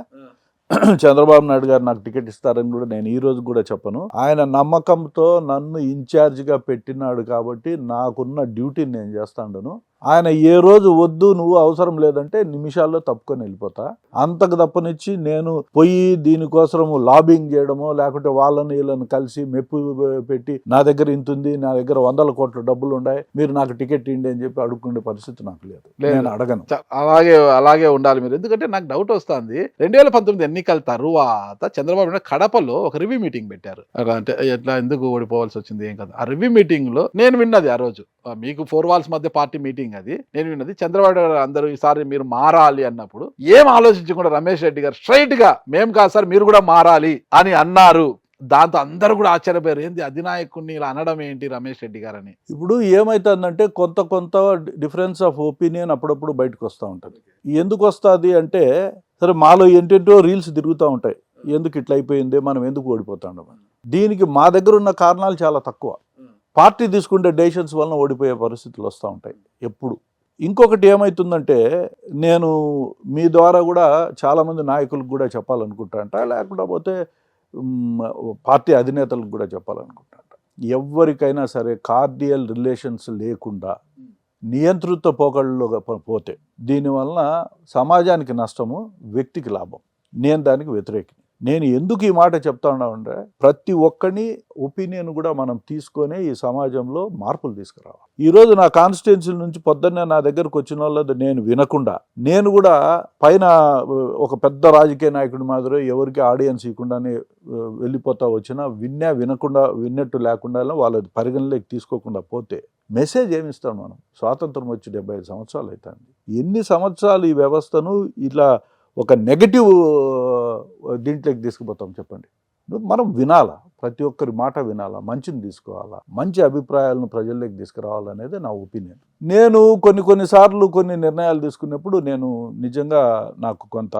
చంద్రబాబు నాయుడు గారు నాకు టికెట్ ఇస్తారని కూడా నేను ఈ రోజు కూడా చెప్పను. ఆయన నమ్మకంతో నన్ను ఇన్ఛార్జిగా పెట్టినాడు కాబట్టి నాకున్న డ్యూటీని నేను చేస్తాను. ఆయన ఏ రోజు వద్దు నువ్వు అవసరం లేదంటే నిమిషాల్లో తప్పుకొని వెళ్ళిపోతా. అంతకు తప్పనిచ్చి నేను పోయి దీనికోసం లాబింగ్ చేయడమో లేకుంటే వాళ్ళని వీళ్ళని కలిసి మెప్పు పెట్టి నా దగ్గర ఇంతుంది, నా దగ్గర 100 కోట్ల డబ్బులు ఉన్నాయి, మీరు నాకు టికెట్ ఇవ్వండి అని చెప్పి అడుక్కునే పరిస్థితి నాకు లేదు. నేను అడగను. అలాగే ఉండాలి మీరు. ఎందుకంటే నాకు డౌట్ వస్తుంది, 2019 ఎన్నికల తరువాత చంద్రబాబు నాయుడు కడపలో ఒక రివ్యూ మీటింగ్ పెట్టారు. అంటే ఎట్లా ఎందుకు ఓడిపోవాల్సి వచ్చింది ఏం కదా. ఆ రివ్యూ మీటింగ్ లో నేను విన్నది, ఆ రోజు మీకు 4 walls మధ్య పార్టీ మీటింగ్ అది నేను విన్నది, చంద్రబాబు గారు అందరూ ఈసారి మీరు మారాలి అన్నప్పుడు ఏం ఆలోచించకుండా రమేష్ రెడ్డి గారు స్ట్రైట్ గా మేము కాదు సార్ మీరు కూడా మారాలి అని అన్నారు. దాంతో అందరూ కూడా ఆశ్చర్యపోయారు, ఏంది అధినాయకుడిని ఇలా అనడం ఏంటి రమేష్ రెడ్డి గారు అని. ఇప్పుడు ఏమైతుందంటే కొంత డిఫరెన్స్ ఆఫ్ ఒపీనియన్ అప్పుడప్పుడు బయటకు వస్తూ ఉంటుంది. ఎందుకు వస్తుంది అంటే, సరే మాలో ఏంటంటో రీల్స్ తిరుగుతూ ఉంటాయి, ఎందుకు ఇట్లా అయిపోయింది, మనం ఎందుకు ఓడిపోతాం. దీనికి మా దగ్గర ఉన్న కారణాలు చాలా తక్కువ. పార్టీ తీసుకుంటే డెసిషన్స్ వలన ఓడిపోయే పరిస్థితులు వస్తూ ఉంటాయి ఎప్పుడు. ఇంకొకటి ఏమవుతుందంటే, నేను మీ ద్వారా కూడా చాలామంది నాయకులకు కూడా చెప్పాలనుకుంటా, లేకపోతే పార్టీ అధినేతలకు కూడా చెప్పాలనుకుంటా, ఎవరికైనా సరే కార్డియల్ రిలేషన్స్ లేకుండా నియంతృత్వ పోకళ్ళలో పోతే దీనివలన సమాజానికి నష్టము, వ్యక్తికి లాభం. నేను దానికి వ్యతిరేకిని. నేను ఎందుకు ఈ మాట చెప్తా ఉన్నామంటే, ప్రతి ఒక్కని ఒపీనియన్ కూడా మనం తీసుకొని ఈ సమాజంలో మార్పులు తీసుకురావాలి. ఈరోజు నా కాన్స్టిట్యున్సీ నుంచి పొద్దున్నే నా దగ్గరకు వచ్చిన వాళ్ళది నేను వినకుండా, నేను కూడా పైన ఒక పెద్ద రాజకీయ నాయకుడి మాదిరి ఎవరికి ఆడియన్స్ ఇవ్వకుండానే వెళ్ళిపోతా వచ్చినా విన్నట్టు లేకుండా వాళ్ళది పరిగణలోకి తీసుకోకుండా పోతే మెసేజ్ ఏమిస్తాం మనం? స్వాతంత్రం వచ్చి 75 సంవత్సరాలు అవుతుంది. ఎన్ని సంవత్సరాలు ఈ వ్యవస్థను ఇలా ఒక నెగటివ్ దీంట్లోకి తీసుకుపోతాం చెప్పండి. మనం వినాలా, ప్రతి ఒక్కరి మాట వినాలా, మంచిని తీసుకోవాలా, మంచి అభిప్రాయాలను ప్రజల్లోకి తీసుకురావాలనేది నా ఒపీనియన్. నేను కొన్నిసార్లు కొన్ని నిర్ణయాలు తీసుకున్నప్పుడు నేను నిజంగా నాకు కొంత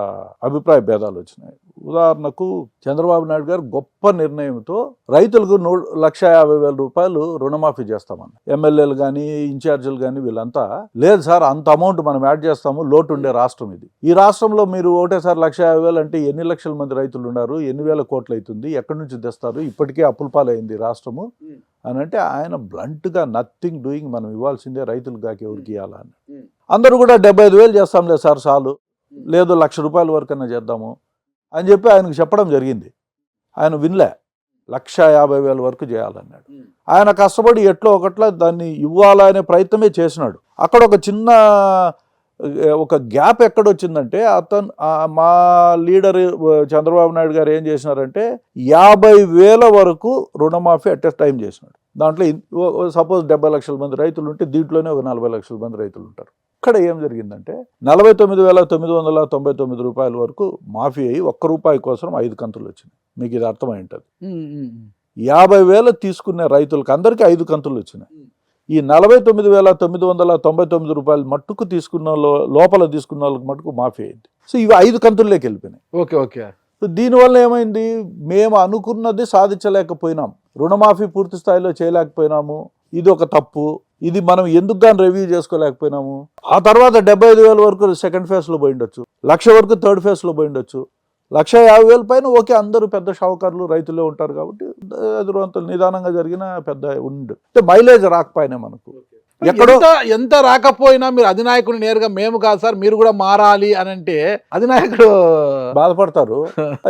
అభిప్రాయ భేదాలు వచ్చినాయి. ఉదాహరణకు చంద్రబాబు నాయుడు గారు గొప్ప నిర్ణయంతో రైతులకు 1,50,000 రూపాయలు రుణమాఫీ చేస్తామని, ఎమ్మెల్యేలు కానీ ఇన్ఛార్జీలు కానీ వీళ్ళంతా లేదు సార్ అంత అమౌంట్ మనం యాడ్ చేస్తాము, లోటు ఉండే రాష్ట్రం ఇది, ఈ రాష్ట్రంలో మీరు ఒకటేసారి 1,50,000 అంటే ఎన్ని లక్షల మంది రైతులు ఉన్నారు, ఎన్ని వేల కోట్లు అవుతుంది, ఎక్కడి నుంచి తెస్తారు, ఇప్పటికే అప్పుల పాలైంది రాష్ట్రము అని అంటే ఆయన బ్లంట్గా నథింగ్ డూయింగ్, మనం ఇవ్వాల్సిందే రైతులు కాక ఎవరికి ఇవ్వాలని. అందరూ కూడా 75,000 చేస్తాంలే సార్ చాలు, లేదు 1,00,000 రూపాయల వరకన్నా చేద్దాము అని చెప్పి ఆయనకు చెప్పడం జరిగింది. ఆయన వినలే. 1,50,000 వరకు చేయాలన్నాడు. ఆయన కష్టపడి ఎట్లో ఒకట్లా దాన్ని ఇవ్వాలనే ప్రయత్నమే చేసినాడు. అక్కడ ఒక చిన్న ఒక గ్యాప్ ఎక్కడొచ్చిందంటే మా లీడర్ చంద్రబాబు నాయుడు గారు ఏం చేసినారంటే 50,000 వరకు రుణమాఫీ అట్ ఎ టైం చేసినాడు. దాంట్లో సపోజ్ 70 లక్షల మంది రైతులు ఉంటే దీంట్లోనే ఒక 40 లక్షల మంది రైతులు ఉంటారు. ఇక్కడ ఏం జరిగిందంటే 49,999 రూపాయల వరకు మాఫీ అయ్యి ₹1 కోసం 5 కంతులు వచ్చినాయి. మీకు ఇది అర్థమై ఉంటుంది. 50,000 తీసుకునే రైతులకు అందరికీ 5 కంతులు వచ్చినాయి. ఈ 49,999 రూపాయలు మట్టుకు తీసుకున్న లోపల తీసుకున్న వాళ్ళకి మట్టుకు మాఫీ అయింది. సో ఇవి 5 కంతుల్లోకి వెళ్ళిపోయినాయి. ఓకే. సో దీనివల్ల ఏమైంది, మేము అనుకున్నది సాధించలేకపోయినాం, రుణమాఫీ పూర్తి స్థాయిలో చేయలేకపోయినాము. ఇది ఒక తప్పు. ఇది మనం ఎందుకు కానీ రివ్యూ చేసుకోలేకపోయినాము. ఆ తర్వాత 75,000 వరకు సెకండ్ ఫేజ్లో పోయిండొచ్చు, 1,00,000 వరకు థర్డ్ ఫేజ్లో పోయిండొచ్చు, 1,50,000 పైన ఓకే అందరూ పెద్ద షావుకారులు రైతులే ఉంటారు కాబట్టి అంత నిదానంగా జరిగిన పెద్ద ఉండు. మైలేజ్ రాకపోయినా మనకు ఎక్కడో ఎంత రాకపోయినా మీరు అధినాయకుడు నేరుగా మేము కాదు సార్ మీరు కూడా మారాలి అని అంటే అధినాయకుడు బాధపడతారు.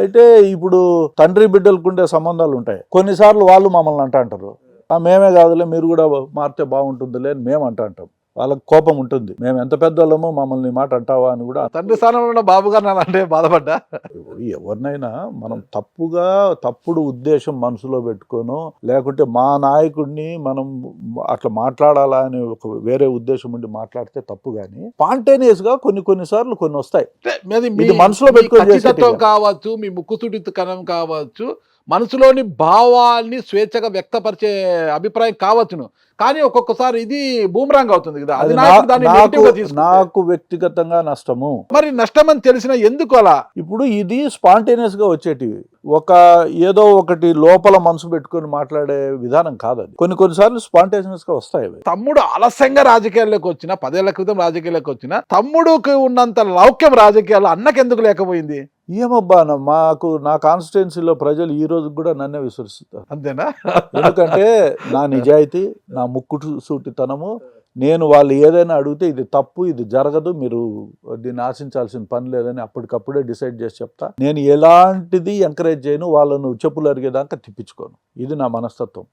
అయితే ఇప్పుడు తండ్రి బిడ్డలకు ఉండే సంబంధాలు ఉంటాయి. కొన్నిసార్లు వాళ్ళు మమ్మల్ని అంటారు, మేమే కాదులే మీరు కూడా మారితే బాగుంటుందిలే అని మేము అంటాం. వాళ్ళకి కోపం ఉంటుంది, మేము ఎంత పెద్దోళ్ళమో మమ్మల్ని మాట అంటావా అని కూడా. తండ్రి స్థానంలో ఉన్న బాబు గారు అంటే బాధపడ్డా. ఎవరినైనా మనం తప్పుడు ఉద్దేశం మనసులో పెట్టుకోను, లేకుంటే మా నాయకుడిని మనం అట్లా మాట్లాడాలా అని ఒక వేరే ఉద్దేశం ఉండి మాట్లాడితే తప్పు. కానీ స్పాంటేనియస్ గా కొన్నిసార్లు కొన్ని వస్తాయి. మనసులో పెట్టుకోవడం కావచ్చు, మీ ముక్కుసూటితనం కావచ్చు, మనసులోని భావాల్ని స్వేచ్ఛగా వ్యక్తపరిచే అభిప్రాయం కావచ్చును. కానీ ఒక్కొక్కసారి ఇది బూమరాంగ్ అవుతుంది కదా, అది నాకు వ్యక్తిగతంగా నష్టము. మరి నష్టం అని తెలిసిన ఎందుకు అలా? ఇప్పుడు ఇది స్పాంటేనియస్ గా వచ్చేటివి, ఒక ఏదో ఒకటి లోపల మనసు పెట్టుకొని మాట్లాడే విధానం కాదు అది. కొన్నిసార్లు స్పాంటేనియస్ గా వస్తాయి. తమ్ముడు ఆలస్యంగా రాజకీయాల్లోకి వచ్చిన 10 ఏళ్ల క్రితం రాజకీయాల్లోకి వచ్చిన తమ్ముడుకి ఉన్నంత లౌక్యం రాజకీయాలు అన్నకెందుకు లేకపోయింది? ఏమబ్బా, నా కాన్స్టిట్యున్సీలో ప్రజలు ఈ రోజు కూడా నన్నే విశ్వసిస్తారు. అంతేనా? ఎందుకంటే నా నిజాయితీ, నా ముక్కు సూటితనము, నేను వాళ్ళు ఏదైనా అడిగితే ఇది తప్పు, ఇది జరగదు, మీరు దీన్ని ఆశించాల్సిన పని లేదని అప్పటికప్పుడే డిసైడ్ చేసి చెప్తా. నేను ఎలాంటిది ఎంకరేజ్ చేయను, వాళ్ళను చెప్పులు అరిగేదాకా తిప్పించుకోను. ఇది నా మనస్తత్వం.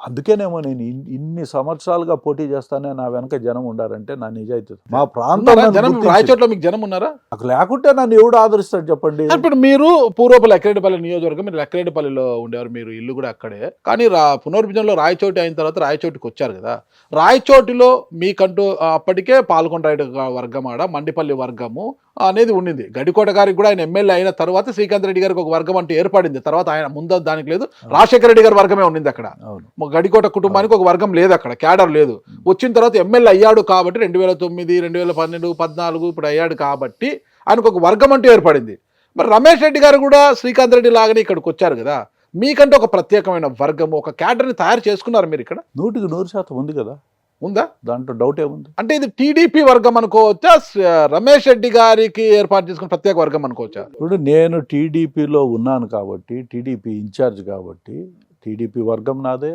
అందుకేనేమో నేను ఇన్ని సంవత్సరాలుగా పోటీ చేస్తానే నా వెనక జనం ఉండారంటే నా నిజాయితీ. మా ప్రాంతం రాయచోట్ల మీకు జనం ఉన్నారా? నాకు లేకుంటే నన్ను ఎవడు ఆదరిస్తాడు చెప్పండి. ఇప్పుడు మీరు పూర్వపు లక్కిరెడ్డిపల్లి నియోజకవర్గం, మీరు లక్కిరెడ్డిపల్లిలో ఉండేవారు, మీరు ఇల్లు కూడా అక్కడే. కానీ పునర్విభజనలో రాయచోటి అయిన తర్వాత రాయచోటికి వచ్చారు కదా, రాయచోటిలో మీకంటూ అప్పటికే పాల్గొండ వర్గం ఆడ మండిపల్లి వర్గము అనేది ఉండింది. గడికోట గారికి కూడా ఆయన ఎమ్మెల్యే అయిన తర్వాత శ్రీకాంత్ రెడ్డి గారికి ఒక వర్గం అంటూ ఏర్పడింది. తర్వాత ఆయన ముందు దానికి లేదు, రాజశేఖర రెడ్డి గారి వర్గమే ఉండింది అక్కడ. గడికోట కుటుంబానికి ఒక వర్గం లేదు అక్కడ, క్యాడర్ లేదు. వచ్చిన తర్వాత ఎమ్మెల్యే అయ్యాడు కాబట్టి 2009, 2012, 2014 ఇప్పుడు అయ్యాడు కాబట్టి ఆయనకు ఒక వర్గం అంటూ ఏర్పడింది. మరి రమేష్ రెడ్డి గారు కూడా శ్రీకాంత్ రెడ్డి లాగానే ఇక్కడికి వచ్చారు కదా, మీకంటే ఒక ప్రత్యేకమైన వర్గము, ఒక క్యాడర్ని తయారు చేసుకున్నారు మీరు ఇక్కడ. 100% ఉంది కదా, ఉందా? దాంట్లో డౌట్ ఏముంది? అంటే ఇది టీడీపీ వర్గం అనుకోవచ్చా, రమేష్ రెడ్డి గారికి ఏర్పాటు చేసుకున్న ప్రత్యేక వర్గం అనుకోవచ్చా? ఇప్పుడు నేను టీడీపీలో ఉన్నాను కాబట్టి, టీడీపీ ఇన్ఛార్జ్ కాబట్టి టీడీపీ వర్గం నాదే,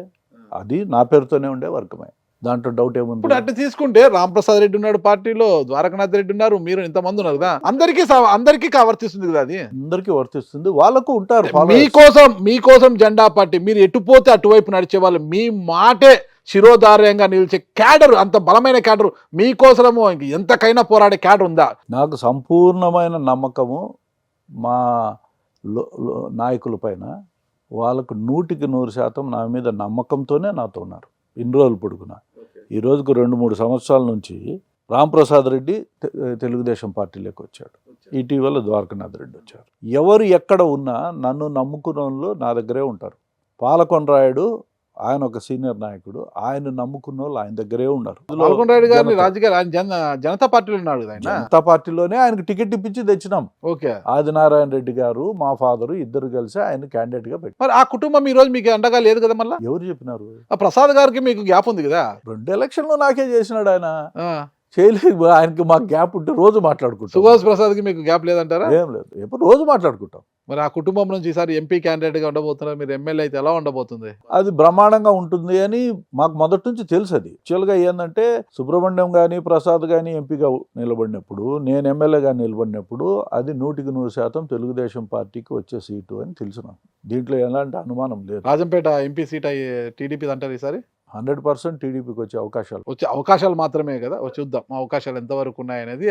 అది నా పేరుతోనే ఉండే వర్గమే, దాంట్లో డౌట్ ఏముంది? ఇప్పుడు అట్లా తీసుకుంటే రాంప్రసాద్ రెడ్డి ఉన్నాడు పార్టీలో, ద్వారకనాథ్ రెడ్డి ఉన్నారు, మీరు ఇంతమంది ఉన్నారు కదా, అందరికీ వర్తిస్తుంది కదా, అది అందరికీ వర్తిస్తుంది, వాళ్ళకు ఉంటారు. మీకోసం జెండా పార్టీ, మీరు ఎటుపోతే అటువైపు నడిచే వాళ్ళు, మీ మాటే శిరోధార్యంగా నిలిచే క్యాడర్, అంత బలమైన క్యాడర్ మీకోసము ఎంతకైనా పోరాడే క్యాడర్ ఉందా? నాకు సంపూర్ణమైన నమ్మకము మా నాయకుల పైన. వాళ్ళకు 100% నా మీద నమ్మకంతోనే నాతో ఉన్నారు ఇన్ని రోజులు పొడుగున. ఈ రోజుకు 2-3 సంవత్సరాల నుంచి రాంప్రసాద్ రెడ్డి తెలుగుదేశం పార్టీలోకి వచ్చాడు, ఇటీవల ద్వారకనాథ్ రెడ్డి వచ్చారు. ఎవరు ఎక్కడ ఉన్నా నన్ను నమ్ముకున్న వాళ్ళు నా దగ్గరే ఉంటారు. పాలకొండరాయుడు ఆయన ఒక సీనియర్ నాయకుడు, ఆయన నమ్ముకున్న వాళ్ళు ఆయన దగ్గరే ఉన్నారు. పాలకొండరాయుడు గారిని రాజకీయ జనతా పార్టీలో ఉన్నాడు, జనతా పార్టీలోనే ఆయనకు టికెట్ ఇప్పించి తెచ్చినాం. ఓకే, ఆదినారాయణ రెడ్డి గారు మా ఫాదరు ఇద్దరు కలిసి ఆయన క్యాండిడేట్ గా పెట్టి. మరి ఆ కుటుంబం ఈ రోజు మీకు అండగా లేదు కదా? మళ్ళీ ఎవరు చెప్పినారు? ప్రసాద్ గారికి మీకు గ్యాప్ ఉంది కదా, 2 ఎలక్షన్లు నాకే చేసినాడు ఆయన. చేయలేదు. ఆయనకి మాకు గ్యాప్ ఉంటే రోజు మాట్లాడుకుంటాం. సుభాష్ ప్రసాద్కి మీకు గ్యాప్ లేదంటారా? ఏం లేదు, ఎప్పుడు రోజు మాట్లాడుకుంటాం. మరి ఆ కుటుంబం నుంచి ఈసారి ఎంపీ క్యాండిడేట్గా ఉండబోతున్నారు, మీరు ఎమ్మెల్యే అయితే ఎలా ఉండబోతుంది? అది బ్రహ్మాండంగా ఉంటుంది అని మాకు మొదటి నుంచి తెలుసు. అది యాక్చువల్గా ఏంటంటే సుబ్రహ్మణ్యం కానీ ప్రసాద్ కానీ ఎంపీగా నిలబడినప్పుడు, నేను ఎమ్మెల్యేగా నిలబడినప్పుడు అది 100% తెలుగుదేశం పార్టీకి వచ్చే సీటు అని తెలుసు నాకు. దీంట్లో ఎలాంటి అనుమానం లేదు. రాజంపేట ఎంపీ సీట్ టీడీపీ అంటారు ఈసారి? 100% టీడీపీకి వచ్చే అవకాశాలు మాత్రమే కదా, చూద్దాం అవకాశాలు ఎంతవరకు ఉన్నాయనేది.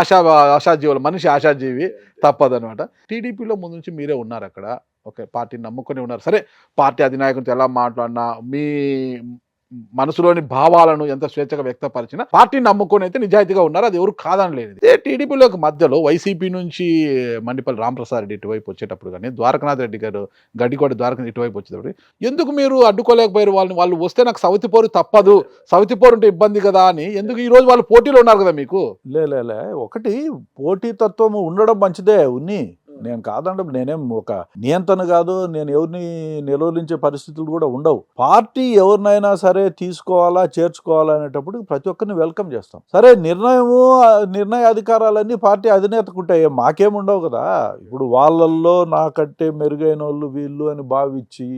ఆశాజీవులు, మనిషి ఆశాజీవి, తప్పదనమాట. టీడీపీలో ముందు నుంచి మీరే ఉన్నారు అక్కడ, ఓకే, పార్టీని నమ్ముకొని ఉన్నారు. సరే, పార్టీ అధినాయకునితో ఎలా మాట్లాడినా, మీ మనసులోని భావాలను ఎంత స్వేచ్ఛగా వ్యక్తపరిచినా పార్టీని నమ్ముకొని అయితే నిజాయితీగా ఉన్నారు, అది ఎవరు కాదని లేదు. టీడీపీలోకి మధ్యలో వైసీపీ నుంచి మండిపల్లి రామప్రసాద్ రెడ్డి ఇటువైపు వచ్చేటప్పుడు కానీ, ద్వారకనాథ్ రెడ్డి గారు గడ్డికోట ద్వారకనాథ్ ఇటువైపు వచ్చేటప్పుడు ఎందుకు మీరు అడ్డుకోలేకపోయారు వాళ్ళని? వాళ్ళు వస్తే నాకు సవితిపోరు తప్పదు, సవితిపోరు ఉంటే ఇబ్బంది కదా అని ఎందుకు ఈ రోజు వాళ్ళు పోటీలో ఉన్నారు కదా మీకు? లే ఒకటి పోటీతత్వం ఉండడం మంచిదే ఉన్ని, నేను కాదంటే నేనేం ఒక నియంత్రణ కాదు, నేను ఎవరిని నిరోధించే పరిస్థితులు కూడా ఉండవు. పార్టీ ఎవరినైనా సరే తీసుకోవాలా చేర్చుకోవాలా అనేటప్పుడు ప్రతి ఒక్కరిని వెల్కమ్ చేస్తాం. సరే, నిర్ణయ అధికారాలన్నీ పార్టీ అధినేతకు ఉంటాయి, మాకేముండవు కదా. ఇప్పుడు వాళ్ళల్లో నాకంటే మెరుగైన వాళ్ళు వీళ్ళు అని భావించి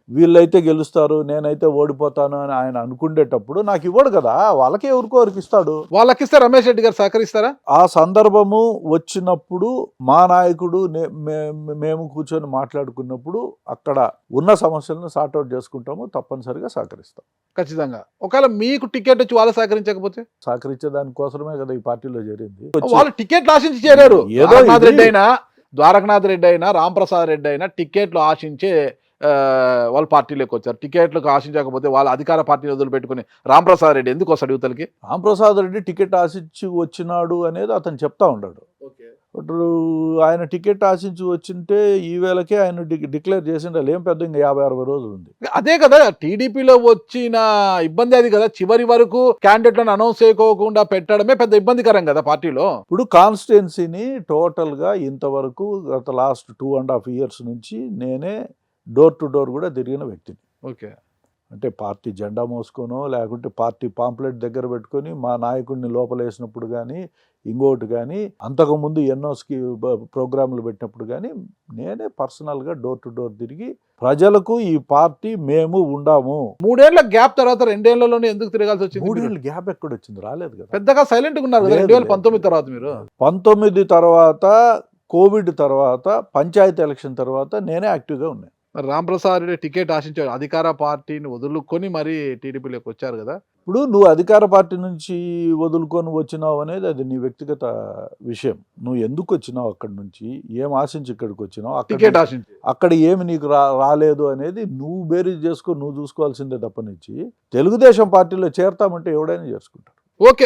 వీళ్ళైతే గెలుస్తారు నేనైతే ఓడిపోతాను అని ఆయన అనుకునేటప్పుడు నాకు ఇవ్వడు కదా, వాళ్ళకే ఎవరికోరికి ఇస్తాడు. వాళ్ళకిస్తే రమేష్ రెడ్డి గారు సహకరిస్తారా? ఆ సందర్భము వచ్చినప్పుడు మా నాయకుడు మేము కూర్చొని మాట్లాడుకున్నప్పుడు అక్కడ ఉన్న సమస్యలను సార్ట్అవుట్ చేసుకుంటాము, తప్పనిసరిగా సహకరిస్తాం. ఖచ్చితంగా. ఒకవేళ మీకు టికెట్ వచ్చి వాళ్ళు సహకరించకపోతే? సహకరించే దానికోసమే కదా ఈ పార్టీలో చేరింది. వాళ్ళు టికెట్లు ఆశించి చేరారు. ద్వారకనాథ్ రెడ్డి అయినా రాంప్రసాద్ రెడ్డి అయినా టికెట్లు ఆశించే వాళ్ళు పార్టీలోకి వచ్చారు. టికెట్లకు ఆశించకపోతే వాళ్ళ అధికార పార్టీని వదిలిపెట్టుకుని రాంప్రసాద్ రెడ్డి ఎందుకు వస్తాడు యువతలకి? రాంప్రసాద్ రెడ్డి టికెట్ ఆశించి వచ్చినాడు అనేది అతను చెప్తా ఉన్నాడు. ఇప్పుడు ఆయన టికెట్ ఆశించి వచ్చింటే ఈ వేళకే ఆయన డిక్లేర్ చేసిండే ఏం పెద్ద ఇంకా 50-60 రోజులు ఉంది. అదే కదా టీడీపీలో వచ్చిన ఇబ్బంది, అది కదా. చివరి వరకు క్యాండిడేట్లను అనౌన్స్ చేయకోకుండా పెట్టడమే పెద్ద ఇబ్బందికరం కదా పార్టీలో. ఇప్పుడు కాన్స్టిట్యున్సీని టోటల్గా ఇంతవరకు గత లాస్ట్ 2.5 years నుంచి నేనే డోర్ టు డోర్ కూడా తిరిగిన వ్యక్తిని. ఓకే, అంటే పార్టీ జెండా మోసుకోనో లేకుంటే పార్టీ పాంప్లెట్ దగ్గర పెట్టుకొని మా నాయకుడిని లోపలేసినప్పుడు కానీ ఇంకోటి కానీ, అంతకుముందు ఎన్నో ప్రోగ్రాంలు పెట్టినప్పుడు కానీ నేనే పర్సనల్గా డోర్ టు డోర్ తిరిగి ప్రజలకు ఈ పార్టీ మేము ఉండాము. 3 ఏళ్ల గ్యాప్ తర్వాత 2 ఏళ్లలోనే ఎందుకు తిరగాల్సి వచ్చింది? 3 ఏళ్ళ గ్యాప్ ఎక్కడ వచ్చింది? రాలేదు కదా, పెద్దగా సైలెంట్గా ఉన్నారు కదా 2019 తర్వాత. మీరు 19 తర్వాత, కోవిడ్ తర్వాత, పంచాయతీ ఎలక్షన్ తర్వాత నేనే యాక్టివ్గా ఉన్నాను. రాంప్రసాద్ రెడ్డి టికెట్ ఆశించారు, అధికార పార్టీని వదులుకొని మరీ టీడీపీలోకి వచ్చారు కదా. ఇప్పుడు నువ్వు అధికార పార్టీ నుంచి వదులుకొని వచ్చినావు అనేది అది నీ వ్యక్తిగత విషయం. నువ్వు ఎందుకు వచ్చినావు అక్కడి నుంచి, ఏం ఆశించి ఇక్కడికి వచ్చినావు, టికెట్ ఆశించి అక్కడ ఏమి నీకు రాలేదు అనేది నువ్వు బేరీజ్ చేసుకొని నువ్వు చూసుకోవాల్సిందే తప్పనిచ్చి తెలుగుదేశం పార్టీలో చేరతామంటే ఎవడైనా చేసుకుంటారు. ఓకే,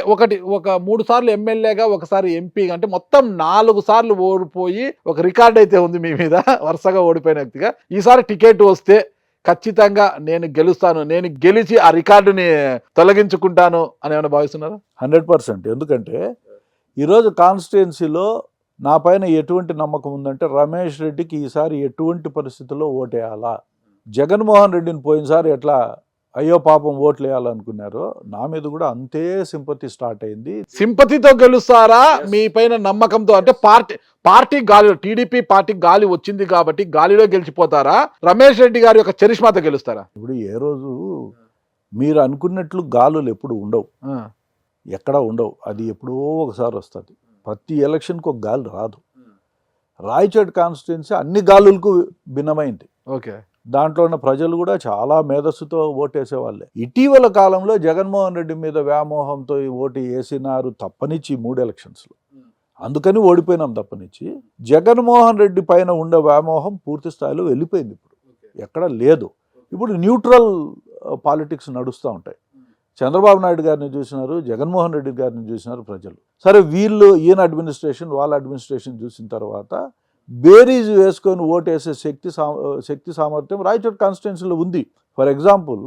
ఒక 3 సార్లు ఎమ్మెల్యేగా, ఒకసారి ఎంపీగా, అంటే మొత్తం 4 సార్లు ఓడిపోయి ఒక రికార్డ్ అయితే ఉంది మీ మీద, వరుసగా ఓడిపోయిన వ్యక్తిగా. ఈసారి టికెట్ వస్తే ఖచ్చితంగా నేను గెలుస్తాను, నేను గెలిచి ఆ రికార్డుని తొలగించుకుంటాను అని ఏమైనా భావిస్తున్నారా? 100%. ఎందుకంటే ఈరోజు కాన్స్టిట్యున్సీలో నా పైన ఎటువంటి నమ్మకం ఉందంటే రమేష్ రెడ్డికి ఈసారి ఎటువంటి పరిస్థితుల్లో ఓటేయాలా. జగన్మోహన్ రెడ్డిని పోయినసారి ఎట్లా అయ్యో పాపం ఓట్లు వేయాలనుకున్నారు, నా మీద కూడా అంతే సింపతి స్టార్ట్ అయింది. సింపతితో గెలుస్తారా మీ పైన నమ్మకంతో? అంటే పార్టీ గాలిలో, టీడీపీ పార్టీ గాలి వచ్చింది కాబట్టి గాలిలో గెలిచిపోతారా, రమేష్ రెడ్డి గారి యొక్క చరిష్మాతో గెలుస్తారా? ఇప్పుడు ఏ రోజు మీరు అనుకున్నట్లు గాలులు ఎప్పుడు ఉండవు, ఎక్కడా ఉండవు. అది ఎప్పుడో ఒకసారి వస్తుంది. ప్రతి ఎలక్షన్కి ఒక గాలి రాదు. రాయచోటి కాన్స్టిట్యున్సీ అన్ని గాలులకు భిన్నమైంది. ఓకే, దాంట్లో ఉన్న ప్రజలు కూడా చాలా మేధస్సుతో ఓటేసేవాళ్ళే. ఇటీవల కాలంలో జగన్మోహన్ రెడ్డి మీద వ్యామోహంతో ఓటు వేసినారు తప్పనిచ్చి 3 ఎలక్షన్స్లో, అందుకని ఓడిపోయినాం తప్పనిచ్చి. జగన్మోహన్ రెడ్డి పైన ఉండే వ్యామోహం పూర్తి స్థాయిలో వెళ్ళిపోయింది, ఇప్పుడు ఎక్కడ లేదు. ఇప్పుడు న్యూట్రల్ పాలిటిక్స్ నడుస్తూ ఉంటాయి. చంద్రబాబు నాయుడు గారిని చూసినారు, జగన్మోహన్ రెడ్డి గారిని చూసినారు ప్రజలు. సరే, వీళ్ళు ఈయన అడ్మినిస్ట్రేషన్ వాళ్ళ అడ్మినిస్ట్రేషన్ చూసిన తర్వాత బేరీజ్ వేసుకొని ఓటేసే శక్తి సామర్థ్యం రాయచోటి కాన్స్టిట్యున్సీలో ఉంది. ఫర్ ఎగ్జాంపుల్,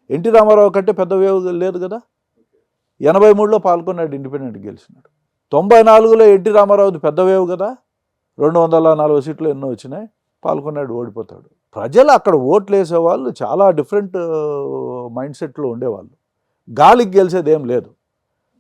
ఎన్టీ రామారావు కంటే పెద్ద వేవ్ లేదు కదా. 83లో పాల్గొన్నాడు, ఇండిపెండెంట్ గెలిచినాడు. 94లో ఎన్టీ రామారావుది పెద్ద వేవ్ కదా, 240 సీట్లు ఎన్నో వచ్చినాయి, పాల్గొన్నాడు, ఓడిపోతాడు. ప్రజలు అక్కడ ఓట్లు వేసేవాళ్ళు చాలా డిఫరెంట్ మైండ్ సెట్లో ఉండేవాళ్ళు. గాలికి గెలిచేది ఏం లేదు.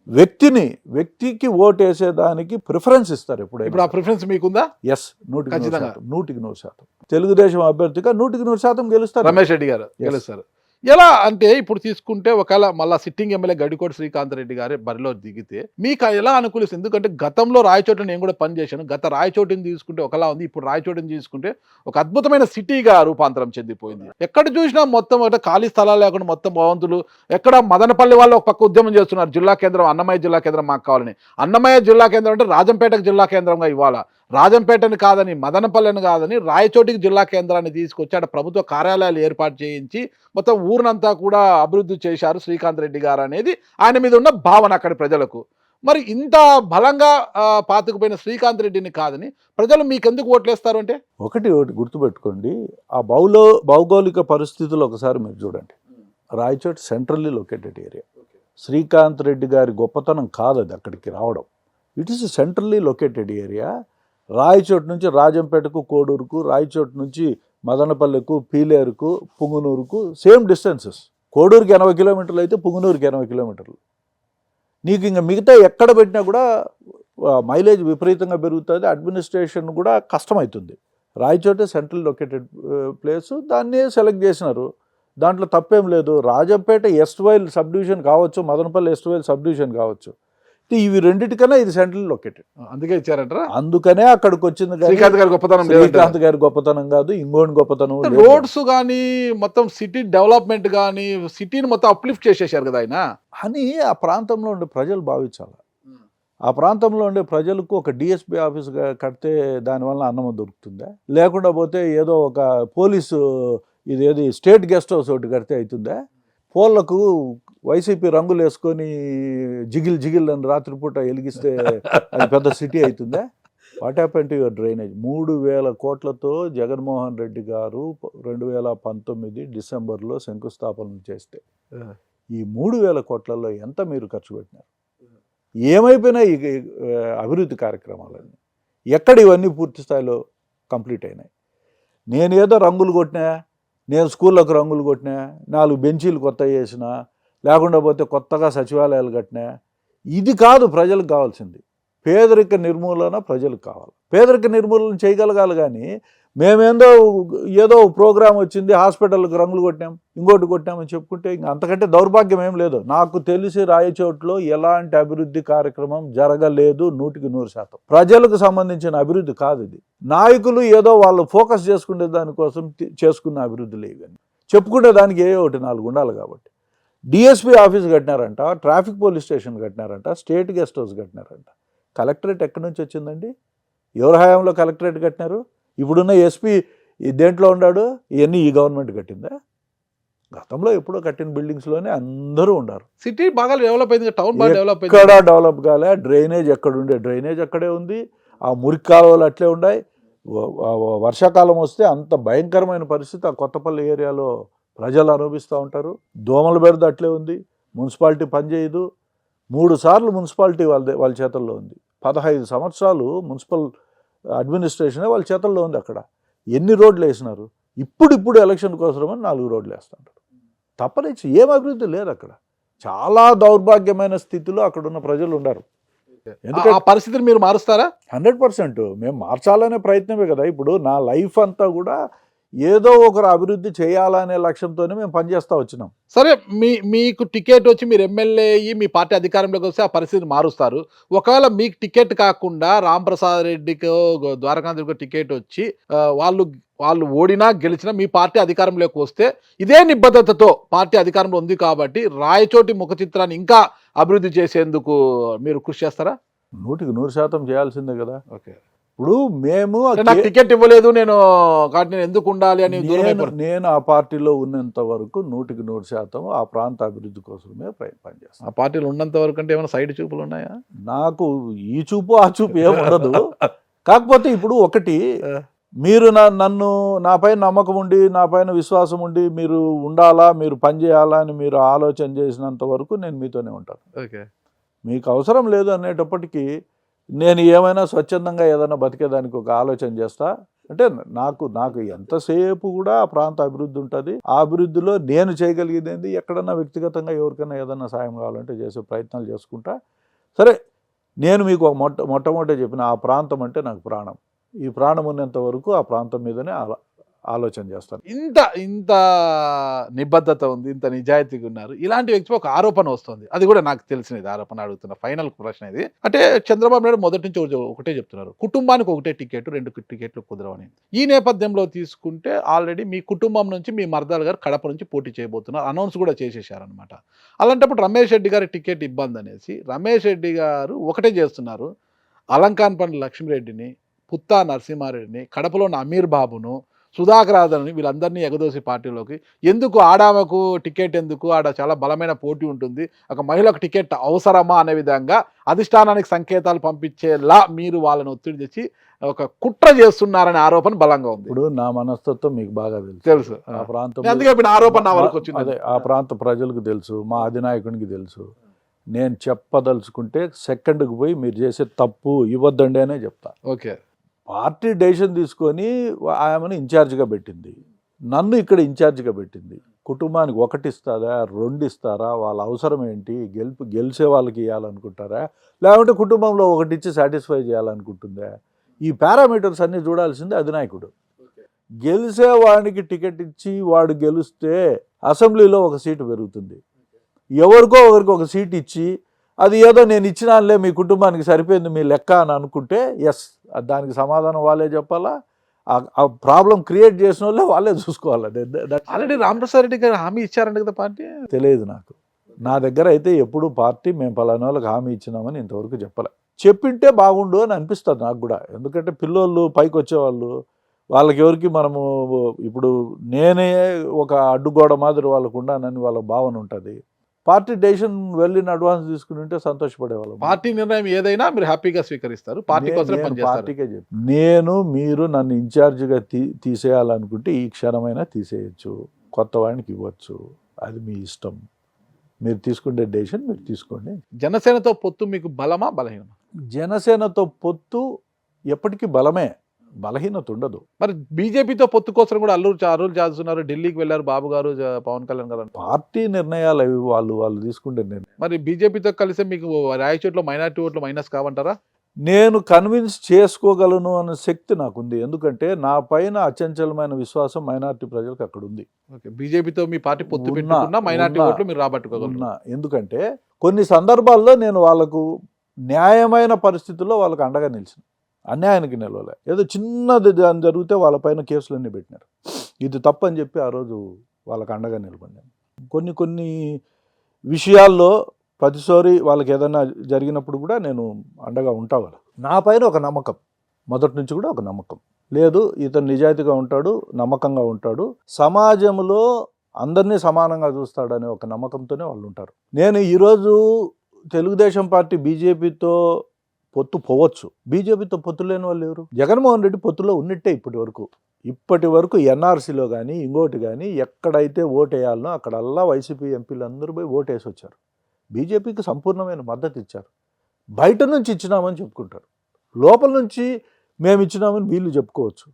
వ్యక్తికి ఓటు వేసేదానికి ప్రిఫరెన్స్ ఇస్తారు ఇప్పుడు ఎప్పుడైనా. ఆ ప్రిఫరెన్స్ మీకుందా? ఎస్, 100% ఖచ్చితంగా. 100%. తెలుగుదేశం అభ్యర్థిగా 100% గెలుస్తారు. రమేష్ రెడ్డి గారు Yes. గెలుస్తారు. ఎలా అంటే ఇప్పుడు తీసుకుంటే ఒకవేళ మళ్ళా సిట్టింగ్ ఎమ్మెల్యే గడికోటి శ్రీకాంత్ రెడ్డి గారే బరిలో దిగితే మీకు ఎలా అనుకూలిస్తుంది? ఎందుకంటే గతంలో రాయచోటిని నేను కూడా పనిచేశాను. గత రాయచోటిని తీసుకుంటే ఒకలా ఉంది, ఇప్పుడు రాయచోటిని తీసుకుంటే ఒక అద్భుతమైన సిటీగా రూపాంతరం చెందిపోయింది. ఎక్కడ చూసినా మొత్తం అంటే ఖాళీ స్థలాలు లేకుండా మొత్తం భవంతులు. ఎక్కడ మదనపల్లి వాళ్ళు ఒక పక్క ఉద్యమం చేస్తున్నారు, జిల్లా కేంద్రం అన్నమయ్య జిల్లా కేంద్రం మాకు కావాలని. అన్నమయ్య జిల్లా కేంద్రం అంటే రాజంపేటకు జిల్లా కేంద్రంగా ఇవ్వాలా, రాజంపేటని కాదని మదనపల్లిని కాదని రాయచోటికి జిల్లా కేంద్రాన్ని తీసుకొచ్చి అక్కడ ప్రభుత్వ కార్యాలయాలు ఏర్పాటు చేయించి మొత్తం ఊరినంతా కూడా అభివృద్ధి చేశారు శ్రీకాంత్ రెడ్డి గారు అనేది ఆయన మీద ఉన్న భావన అక్కడి ప్రజలకు. మరి ఇంత బలంగా పాతుకుపోయిన శ్రీకాంత్ రెడ్డిని కాదని ప్రజలు మీకెందుకు ఓట్లేస్తారు అంటే? ఒకటి గుర్తుపెట్టుకోండి, ఆ భౌగోళిక పరిస్థితులు ఒకసారి మీరు చూడండి. Rayachoti centrally located area. Srikanth Reddy గారి గొప్పతనం కాదు అది అక్కడికి రావడం. It is centrally located area. Rayachoti నుంచి రాజంపేటకు, కోడూరుకు, రాయచోటి నుంచి మదనపల్లెకు, పీలేరుకు, పుంగనూరుకు సేమ్ డిస్టెన్సెస్. కోడూరుకి 80 కిలోమీటర్లు అయితే పుంగనూరుకి 80 కిలోమీటర్లు. నీకు ఇంకా మిగతా ఎక్కడ పెట్టినా కూడా మైలేజ్ విపరీతంగా పెరుగుతుంది, అడ్మినిస్ట్రేషన్ కూడా కష్టమవుతుంది. రాయచోటే సెంట్రల్ లొకేటెడ్ ప్లేస్, దాన్ని సెలెక్ట్ చేసినారు, దాంట్లో తప్పేం లేదు. రాజంపేట ఎస్ట్వైల్ సబ్ డివిజన్ కావచ్చు, మదనపల్లి ఎస్ట్వైల్ సబ్ డివిజన్ కావచ్చు, ఇవి రెండింటికన్నా ఇది సెంట్రల్ లొకేటెడ్, అందుకే ఇచ్చారంటారా? అందుకనే అక్కడికి వచ్చింది. శ్రీకాంత్ గారి గొప్పతనం శ్రీకాంత్ గారి గొప్పతనం కాదు, ఇంకోటి గొప్పతనం. రోడ్స్ కానీ మొత్తం సిటీ డెవలప్మెంట్ కానీ సిటీని మొత్తం అప్లిఫ్ట్ చేసేసారు కదా ఆయన అని ఆ ప్రాంతంలో ఉండే ప్రజలు భావించాలి. ఆ ప్రాంతంలో ఉండే ప్రజలకు ఒక డిఎస్పీ ఆఫీస్ కడితే దానివల్ల అన్నం దొరుకుతుందా? లేకుండా పోతే ఏదో ఒక పోలీసు ఇదేది స్టేట్ గెస్ట్ హౌస్ ఒకటి కడితే అవుతుందా? పోళ్లకు వైసీపీ రంగులు వేసుకొని జిగిల్ అని రాత్రిపూట వెలిగిస్తే అది పెద్ద సిటీ అవుతుందా? What happen to your drainage? 3,000 కోట్లతో జగన్మోహన్ రెడ్డి గారు 2019 డిసెంబర్లో శంకుస్థాపన చేస్తే ఈ 3,000 కోట్లలో ఎంత మీరు ఖర్చు పెట్టినారు? ఏమైపోయినాయి ఈ అభివృద్ధి కార్యక్రమాలన్నీ? ఎక్కడ ఇవన్నీ పూర్తి స్థాయిలో కంప్లీట్ అయినాయి? నేను ఏదో రంగులు కొట్టినా, నేను స్కూళ్ళకు రంగులు కొట్టినా, 4 బెంచీలు కొత్త చేసిన, లేకుండా పోతే కొత్తగా సచివాలయాలు కట్టినా, ఇది కాదు ప్రజలకు కావాల్సింది. పేదరిక నిర్మూలన ప్రజలకు కావాలి. పేదరిక నిర్మూలన చేయగలగాలి. కానీ ఏదో ప్రోగ్రాం వచ్చింది, హాస్పిటల్కి రంగులు కొట్టాం, ఇంకోటి కొట్టామని చెప్పుకుంటే ఇంకా అంతకంటే దౌర్భాగ్యం ఏం లేదు. నాకు తెలిసి రాయచోట్లో ఎలాంటి అభివృద్ధి కార్యక్రమం జరగలేదు 100%. ప్రజలకు సంబంధించిన అభివృద్ధి కాదు ఇది. నాయకులు ఏదో వాళ్ళు ఫోకస్ చేసుకునే దానికోసం చేసుకున్న అభివృద్ధి లేవని చెప్పుకునే దానికి ఒకటి 4 ఉండాలి. కాబట్టి డిఎస్పీ ఆఫీస్ కట్టినారంట, ట్రాఫిక్ పోలీస్ స్టేషన్ కట్టినారంట, స్టేట్ గెస్ట్ హౌస్ కట్టినారంట. కలెక్టరేట్ ఎక్కడి నుంచి వచ్చిందండి? ఎవరి హయాంలో కలెక్టరేట్ కట్టినారు? ఇప్పుడున్న ఎస్పీ దేంట్లో ఉన్నాడు? ఇవన్నీ ఈ గవర్నమెంట్ కట్టిందా? గతంలో ఎప్పుడో కట్టిన బిల్డింగ్స్లోనే అందరూ ఉన్నారు. సిటీ బాగా డెవలప్ అయింది, టౌన్ బాగా డెవలప్ అయింది. ఎక్కడ డెవలప్ కాలే. డ్రైనేజ్ ఎక్కడుండే డ్రైనేజ్ అక్కడే ఉంది. ఆ మురికి కాలువలు అట్లే ఉన్నాయి. వర్షాకాలం వస్తే అంత భయంకరమైన పరిస్థితి ఆ కొత్తపల్లి ఏరియాలో ప్రజలు అనుభవిస్తూ ఉంటారు. దోమల బెడద అట్లే ఉంది. మున్సిపాలిటీ పనిచేయదు. 3 సార్లు మున్సిపాలిటీ వాళ్ళ చేతుల్లో ఉంది. 15 సంవత్సరాలు మున్సిపల్ అడ్మినిస్ట్రేషనే వాళ్ళ చేతుల్లో ఉంది. అక్కడ ఎన్ని రోడ్లు వేసినారు? ఇప్పుడు ఎలక్షన్ కోసమని 4 రోడ్లు వేస్తుంటారు. తప్పనిచ్చి ఏం అభివృద్ధి లేదు అక్కడ. చాలా దౌర్భాగ్యమైన స్థితిలో అక్కడ ఉన్న ప్రజలు ఉన్నారు. ఆ పరిస్థితిని మీరు మారుస్తారా? 100% మేము మార్చాలనే ప్రయత్నమే కదా. ఇప్పుడు నా లైఫ్ అంతా కూడా ఏదో ఒకరు అభివృద్ధి చేయాలనే లక్ష్యంతోనే మేము పనిచేస్తూ వచ్చినాం. సరే, మీకు టికెట్ వచ్చి మీరు ఎమ్మెల్యే అయ్యి మీ పార్టీ అధికారంలోకి వస్తే ఆ పరిస్థితిని మారుస్తారు. ఒకవేళ మీకు టికెట్ కాకుండా రాంప్రసాద్ రెడ్డికో ద్వారకానాథ్ రెడ్డికో టికెట్ వచ్చి వాళ్ళు ఓడినా గెలిచినా మీ పార్టీ అధికారంలోకి వస్తే ఇదే నిబద్ధతతో పార్టీ అధికారంలో ఉంది కాబట్టి రాయచోటి ముఖ చిత్రాన్ని ఇంకా అభివృద్ధి చేసేందుకు మీరు కృషి చేస్తారా? 100% చేయాల్సిందే కదా. ఓకే. ఇప్పుడు మేము టికెట్ ఇవ్వలేదు నేను ఎందుకు ఉండాలి అని నేను ఆ పార్టీలో ఉన్నంత వరకు 100% ఆ ప్రాంత అభివృద్ధి కోసమే పనిచేస్తాను. ఆ పార్టీలో ఉన్నంత వరకు అంటే ఏమైనా సైడ్ చూపులు ఉన్నాయా? నాకు ఈ చూపు ఆ చూపు ఏముండదు. కాకపోతే ఇప్పుడు ఒకటి, మీరు నాపైన నమ్మకం ఉండి, నాపైన విశ్వాసం ఉండి మీరు ఉండాలా, మీరు పనిచేయాలా అని మీరు ఆలోచన చేసినంత వరకు నేను మీతోనే ఉంటాను. ఓకే. మీకు అవసరం లేదు అనేటప్పటికీ నేను ఏమైనా స్వచ్ఛందంగా ఏదైనా బతికేదానికి ఒక ఆలోచన చేస్తా. అంటే నాకు ఎంతసేపు కూడా ఆ ప్రాంత అభివృద్ధి ఉంటుంది. ఆ అభివృద్ధిలో నేను చేయగలిగేది ఏంది, ఎక్కడన్నా వ్యక్తిగతంగా ఎవరికైనా ఏదన్నా సాయం కావాలంటే చేసే ప్రయత్నాలు చేసుకుంటా. సరే, నేను మీకు ఒక మొట్టమొదటి చెప్పిన ఆ ప్రాంతం అంటే నాకు ప్రాణం. ఈ ప్రాణం ఉన్నంత వరకు ఆ ప్రాంతం మీదనే ఆలోచన చేస్తాను. ఇంత నిబద్ధత ఉంది, ఇంత నిజాయితీగా ఉన్నారు. ఇలాంటి వ్యక్తి ఒక ఆరోపణ వస్తుంది, అది కూడా నాకు తెలిసినది. ఆరోపణ అడుగుతున్న ఫైనల్ ప్రశ్న ఇది. అంటే చంద్రబాబు నాయుడు మొదటి నుంచి ఒకటే చెప్తున్నారు, కుటుంబానికి ఒకటే టికెట్, 2 టికెట్లు కుదరవని. ఈ నేపథ్యంలో తీసుకుంటే ఆల్రెడీ మీ కుటుంబం నుంచి మీ మర్దాలు గారు కడప నుంచి పోటీ చేయబోతున్నారు, అనౌన్స్ కూడా చేసేసారనమాట. అలాంటప్పుడు రమేష్ రెడ్డి గారి టికెట్ ఇబ్బంది అనేసి రమేష్ రెడ్డి గారు ఒకటే చేస్తున్నారు, అలంకాన్పల్లి లక్ష్మిరెడ్డిని, పుత్తా నరసింహారెడ్డిని, కడపలో ఉన్న అమీర్ బాబును, సుధాకర్ ఆదర్ని, వీళ్ళందరినీ ఎగదోసి పార్టీలోకి ఎందుకు, ఆడామకు టికెట్ ఎందుకు, ఆడ చాలా బలమైన పోటీ ఉంటుంది, ఒక మహిళకు టికెట్ అవసరమా అనే విధంగా అధిష్టానానికి సంకేతాలు పంపించేలా మీరు వాళ్ళని ఒత్తిడి తెచ్చి ఒక కుట్ర చేస్తున్నారనే ఆరోపణ బలంగా ఉంది. ఇప్పుడు నా మనస్తత్వం మీకు బాగా తెలుసు. ఆ ప్రాంతం అందుకే ఆరోపణ నా వరకు వచ్చింది. అదే ఆ ప్రాంత ప్రజలకు తెలుసు, మా అధినాయకునికి తెలుసు. నేను చెప్పదలుచుకుంటే సెకండ్కి పోయి మీరు చేసే తప్పు ఇవ్వద్దండి అనే చెప్తా. ఓకే, పార్టీ డెసిషన్ తీసుకొని ఆమెను ఇన్ఛార్జ్గా పెట్టింది, నన్ను ఇక్కడ ఇన్ఛార్జ్గా పెట్టింది. కుటుంబానికి 1 ఇస్తారా, 2 ఇస్తారా, వాళ్ళ అవసరం ఏంటి, గెలిచే వాళ్ళకి ఇవ్వాలనుకుంటారా, లేకుంటే కుటుంబంలో 1 ఇచ్చి సాటిస్ఫై చేయాలనుకుంటుందా? ఈ పారామీటర్స్ అన్నీ చూడాల్సిందే అధినాయకుడు. గెలిచేవాడికి టికెట్ ఇచ్చి వాడు గెలిస్తే అసెంబ్లీలో 1 సీటు పెరుగుతుంది. ఎవరికో ఒకరికి 1 సీటు ఇచ్చి అది ఏదో నేను ఇచ్చినానులే మీ కుటుంబానికి సరిపోయింది మీ లెక్క అని అనుకుంటే ఎస్, దానికి సమాధానం వాళ్ళే చెప్పాలా. ఆ ప్రాబ్లం క్రియేట్ చేసిన వాళ్ళే చూసుకోవాలి. ఆల్రెడీ రామప్రసాద్ రెడ్డి గారు హామీ ఇచ్చారంట కదా పార్టీ. తెలియదు నాకు. నా దగ్గర అయితే ఎప్పుడు పార్టీ మేము పలానా వాళ్ళకి హామీ ఇచ్చినామని ఇంతవరకు చెప్పలే. చెప్పింటే బాగుండు అని అనిపిస్తుంది నాకు కూడా. ఎందుకంటే పిల్లోళ్ళు పైకి వచ్చేవాళ్ళు, వాళ్ళకి ఎవరికి మనము ఇప్పుడు నేనే ఒక అడ్డుగోడ మాదిరి వాళ్ళకు ఉండానని వాళ్ళ భావన ఉంటుంది. పార్టీ డెసిషన్ వెళ్ళిన అడ్వాన్స్ తీసుకుని ఉంటే సంతోషపడేవాళ్ళం. పార్టీ నిర్ణయం ఏదైనా మీరు హ్యాపీగా స్వీకరిస్తారు, పార్టీ కోసం పార్టీకే చెప్పి మీరు నన్ను ఇన్ఛార్జిగా తీసేయాలనుకుంటే ఈ క్షణమైనా తీసేయచ్చు, కొత్త వాడికి ఇవ్వచ్చు, అది మీ ఇష్టం. మీరు తీసుకునే డెసిషన్ మీరు తీసుకోండి. జనసేనతో పొత్తు మీకు బలమా బలహీనమా? జనసేనతో పొత్తు ఎప్పటికీ బలమే, బలహీనత ఉండదు. మరి బీజేపీతో పొత్తు కోసం కూడా అల్లూరు చేస్తున్నారు, ఢిల్లీకి వెళ్ళారు బాబు గారు, పవన్ కళ్యాణ్ గారు. పార్టీ నిర్ణయాలు అవి వాళ్ళు తీసుకుంటే నిర్ణయం. మరి బీజేపీతో కలిసి మీకు రాయచోట్లో మైనార్టీ ఓట్లు మైనస్ కావంటారా? నేను కన్విన్స్ చేసుకోగలను అనే శక్తి నాకుంది. ఎందుకంటే నా పైన అచంచలమైన విశ్వాసం మైనార్టీ ప్రజలకు అక్కడ ఉంది. బీజేపీతో మీ పార్టీ పొత్తు పెట్టుకున్నా మైనార్టీ ఓట్లు మీరు రాబట్టుకోగలరు. ఎందుకంటే కొన్ని సందర్భాల్లో నేను వాళ్ళకు న్యాయమైన పరిస్థితుల్లో వాళ్ళకు అండగా నిలిచిన, అన్యాయానికి నిలవలే. ఏదో చిన్నది జరిగితే వాళ్ళపైన కేసులన్నీ పెట్టినారు. ఇది తప్పని చెప్పి ఆ రోజు వాళ్ళకి అండగా నిలబడినాను. కొన్ని విషయాల్లో ప్రతిసారి వాళ్ళకి ఏదైనా జరిగినప్పుడు కూడా నేను అండగా ఉంటా. వాళ్ళ నా పైన ఒక నమ్మకం, మొదటి నుంచి కూడా ఒక నమ్మకం లేదు, ఇతను నిజాయితీగా ఉంటాడు, నమ్మకంగా ఉంటాడు, సమాజంలో అందరినీ సమానంగా చూస్తాడనే ఒక నమ్మకంతోనే వాళ్ళు ఉంటారు. నేను ఈరోజు తెలుగుదేశం పార్టీ బీజేపీతో పొత్తు పోవచ్చు, బీజేపీతో పొత్తు లేని వాళ్ళు ఎవరు? జగన్మోహన్ రెడ్డి పొత్తులో ఉన్నట్టే ఇప్పటి వరకు ఎన్ఆర్సీలో కానీ ఇంకోటి కానీ ఎక్కడైతే ఓటు వేయాలనో అక్కడల్లా వైసీపీ ఎంపీలు అందరూ పోయి ఓటు వేసి వచ్చారు. బీజేపీకి సంపూర్ణమైన మద్దతు ఇచ్చారు. బయట నుంచి ఇచ్చినామని చెప్పుకుంటారు, లోపల నుంచి మేము ఇచ్చినామని వీళ్ళు చెప్పుకోవచ్చు.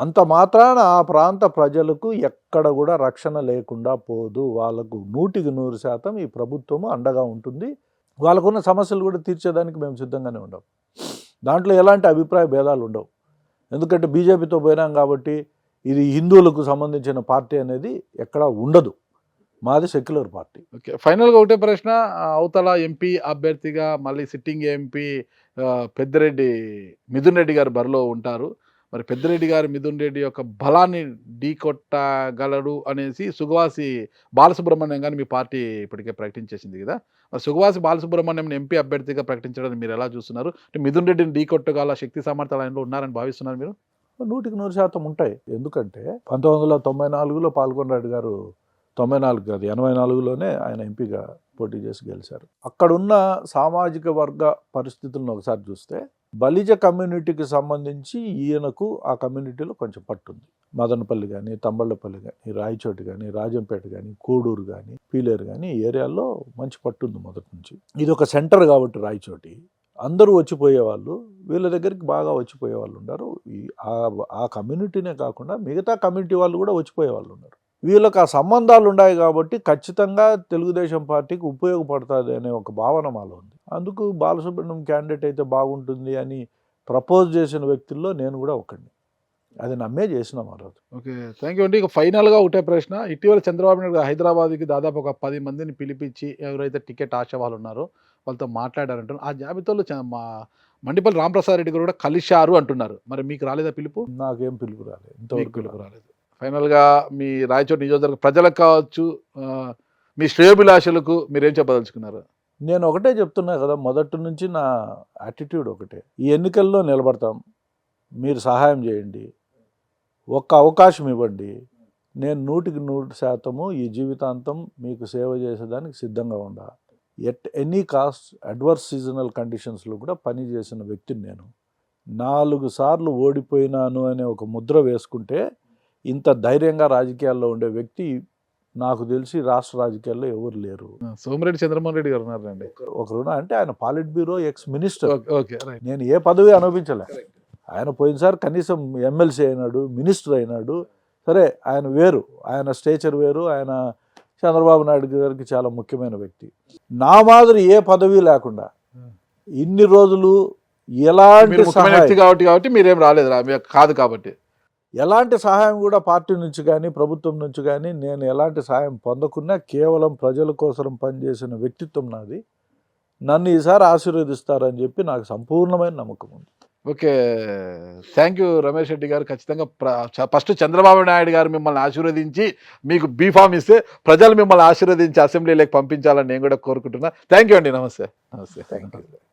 అంత మాత్రాన ఆ ప్రాంత ప్రజలకు ఎక్కడ కూడా రక్షణ లేకుండా పోదు. వాళ్ళకు 100% ఈ ప్రభుత్వము అండగా ఉంటుంది. వాళ్ళకున్న సమస్యలు కూడా తీర్చేదానికి మేము సిద్ధంగానే ఉన్నాం. దాంట్లో ఎలాంటి అభిప్రాయ భేదాలు ఉండవు. ఎందుకంటే బీజేపీతో పోయినాం కాబట్టి ఇది హిందువులకు సంబంధించిన పార్టీ అనేది ఎక్కడా ఉండదు. మాది సెక్యులర్ పార్టీ. ఓకే, ఫైనల్గా ఒకటే ప్రశ్న. అవతల ఎంపీ అభ్యర్థిగా మళ్ళీ సిట్టింగ్ ఎంపీ పెద్దిరెడ్డి మిథున్ రెడ్డి గారు బరిలో ఉంటారు. మరి పెద్దిరెడ్డి గారు మిథున్ రెడ్డి యొక్క బలాన్ని ఢీకొట్టగలడు అనేసి సుగవాసి బాలసుబ్రహ్మణ్యం గారిని మీ పార్టీ ఇప్పటికే ప్రకటించేసింది కదా. మరి సుగవాసి బాలసుబ్రహ్మణ్యం ఎంపీ అభ్యర్థిగా ప్రకటించడానికి మీరు ఎలా చూస్తున్నారు? అంటే మిథున్ రెడ్డిని ఢీకొట్టగల శక్తి సామర్థ్యాలు ఆయనలో ఉన్నారని భావిస్తున్నారు మీరు? 100% ఉంటాయి. ఎందుకంటే 1994లో పాల్గొనరెడ్డి గారు 94 కాదు 84లోనే ఆయన ఎంపీగా పోటీ చేసి గెలిచారు. అక్కడున్న సామాజిక వర్గ పరిస్థితులను ఒకసారి చూస్తే బలిజ కమ్యూనిటీకి సంబంధించి ఈయనకు ఆ కమ్యూనిటీలో కొంచెం పట్టుంది. మదనపల్లి కానీ, తంబళ్ళపల్లి కానీ, రాయచోటి కానీ, రాజంపేట కానీ, కోడూరు కానీ, పీలేరు కానీ ఈ ఏరియాల్లో మంచి పట్టుంది మొదటి నుంచి. ఇది ఒక సెంటర్ కాబట్టి రాయచోటి అందరూ వచ్చిపోయేవాళ్ళు, వీళ్ళ దగ్గరికి బాగా వచ్చిపోయేవాళ్ళు ఉన్నారు. ఆ కమ్యూనిటీనే కాకుండా మిగతా కమ్యూనిటీ వాళ్ళు కూడా వచ్చిపోయేవాళ్ళు ఉన్నారు. వీళ్ళకి ఆ సంబంధాలు ఉన్నాయి కాబట్టి ఖచ్చితంగా తెలుగుదేశం పార్టీకి ఉపయోగపడుతుంది అనే ఒక భావన మాలో ఉంది. అందుకు బాలసుబ్రహ్మణ్యం క్యాండిడేట్ అయితే బాగుంటుంది అని ప్రపోజ్ చేసిన వ్యక్తుల్లో నేను కూడా ఒకడిని. అది నమ్మే చేసినాం ఆ రోజు. ఓకే, థ్యాంక్ యూ అండి. ఇక ఫైనల్గా ఒకటే ప్రశ్న. ఇటీవల చంద్రబాబు నాయుడు గారు హైదరాబాద్కి దాదాపు ఒక 10 మందిని పిలిపించి ఎవరైతే టికెట్ ఆశ వాళ్ళు ఉన్నారో వాళ్ళతో మాట్లాడారంటారు. ఆ జాబితాలో మా మండిపల్లి రామప్రసాద్ రెడ్డి గారు కూడా కలిశారు అంటున్నారు. మరి మీకు రాలేదా పిలుపు? నాకేం పిలుపు రాలేదు, మీకు ఇంతవరకు పిలుపు రాలేదు. ఫైనల్గా మీ రాయచోటి నియోజకవర్గ ప్రజలకు కావచ్చు, మీ శ్రేయోభిలాషులకు మీరేం చెప్పదలుచుకున్నారు? నేను ఒకటే చెప్తున్నా కదా, మొదటి నుంచి నా యాటిట్యూడ్ ఒకటే. ఈ ఎన్నికల్లో నిలబడతాం, మీరు సహాయం చేయండి, ఒక్క అవకాశం ఇవ్వండి, నేను 100% ఈ జీవితాంతం మీకు సేవ చేసేదానికి సిద్ధంగా ఉండా. At any cost adverse seasonal కండిషన్స్లో కూడా పని చేసిన వ్యక్తిని నేను. 4 సార్లు ఓడిపోయినాను అనే ఒక ముద్ర వేసుకుంటే ఇంత ధైర్యంగా రాజకీయాల్లో ఉండే వ్యక్తి నాకు తెలిసి రాష్ట్ర రాజకీయాల్లో ఎవరు లేరు. సోమిరెడ్డి చంద్రమోహన్ రెడ్డి గారు ఉన్నారండి. ఒకరున్నా అంటే ఆయన politburo ex minister. Okay, right. నేను ఏ పదవి అనుభవించలే. ఆయన పోయినసారి కనీసం ఎమ్మెల్సీ అయినాడు, మినిస్టర్ అయినాడు. సరే, ఆయన వేరు, ఆయన స్టేచర్ వేరు. ఆయన చంద్రబాబు నాయుడు గారికి చాలా ముఖ్యమైన వ్యక్తి. నా మాదిరి ఏ పదవి లేకుండా ఇన్ని రోజులు ఎలాంటి ముఖ్యమైన వ్యక్తి కాబట్టి మీరేం రాలేదు కాదు కాబట్టి ఎలాంటి సహాయం కూడా పార్టీ నుంచి కానీ ప్రభుత్వం నుంచి కానీ నేను ఎలాంటి సహాయం పొందకున్నా కేవలం ప్రజల కోసం పనిచేసిన వ్యక్తిత్వం నాది. నన్ను ఈసారి ఆశీర్వదిస్తారని చెప్పి నాకు సంపూర్ణమైన నమ్మకం ఉంది. Okay, thank you Ramesh Reddy గారు. ఖచ్చితంగా ఫస్ట్ చంద్రబాబు నాయుడు గారు మిమ్మల్ని ఆశీర్వదించి మీకు బీఫామ్ ఇస్తే ప్రజలు మిమ్మల్ని ఆశీర్వదించి అసెంబ్లీలోకి పంపించాలని నేను కూడా కోరుకుంటున్నా. థ్యాంక్ యూ అండి. నమస్తే. Thank you.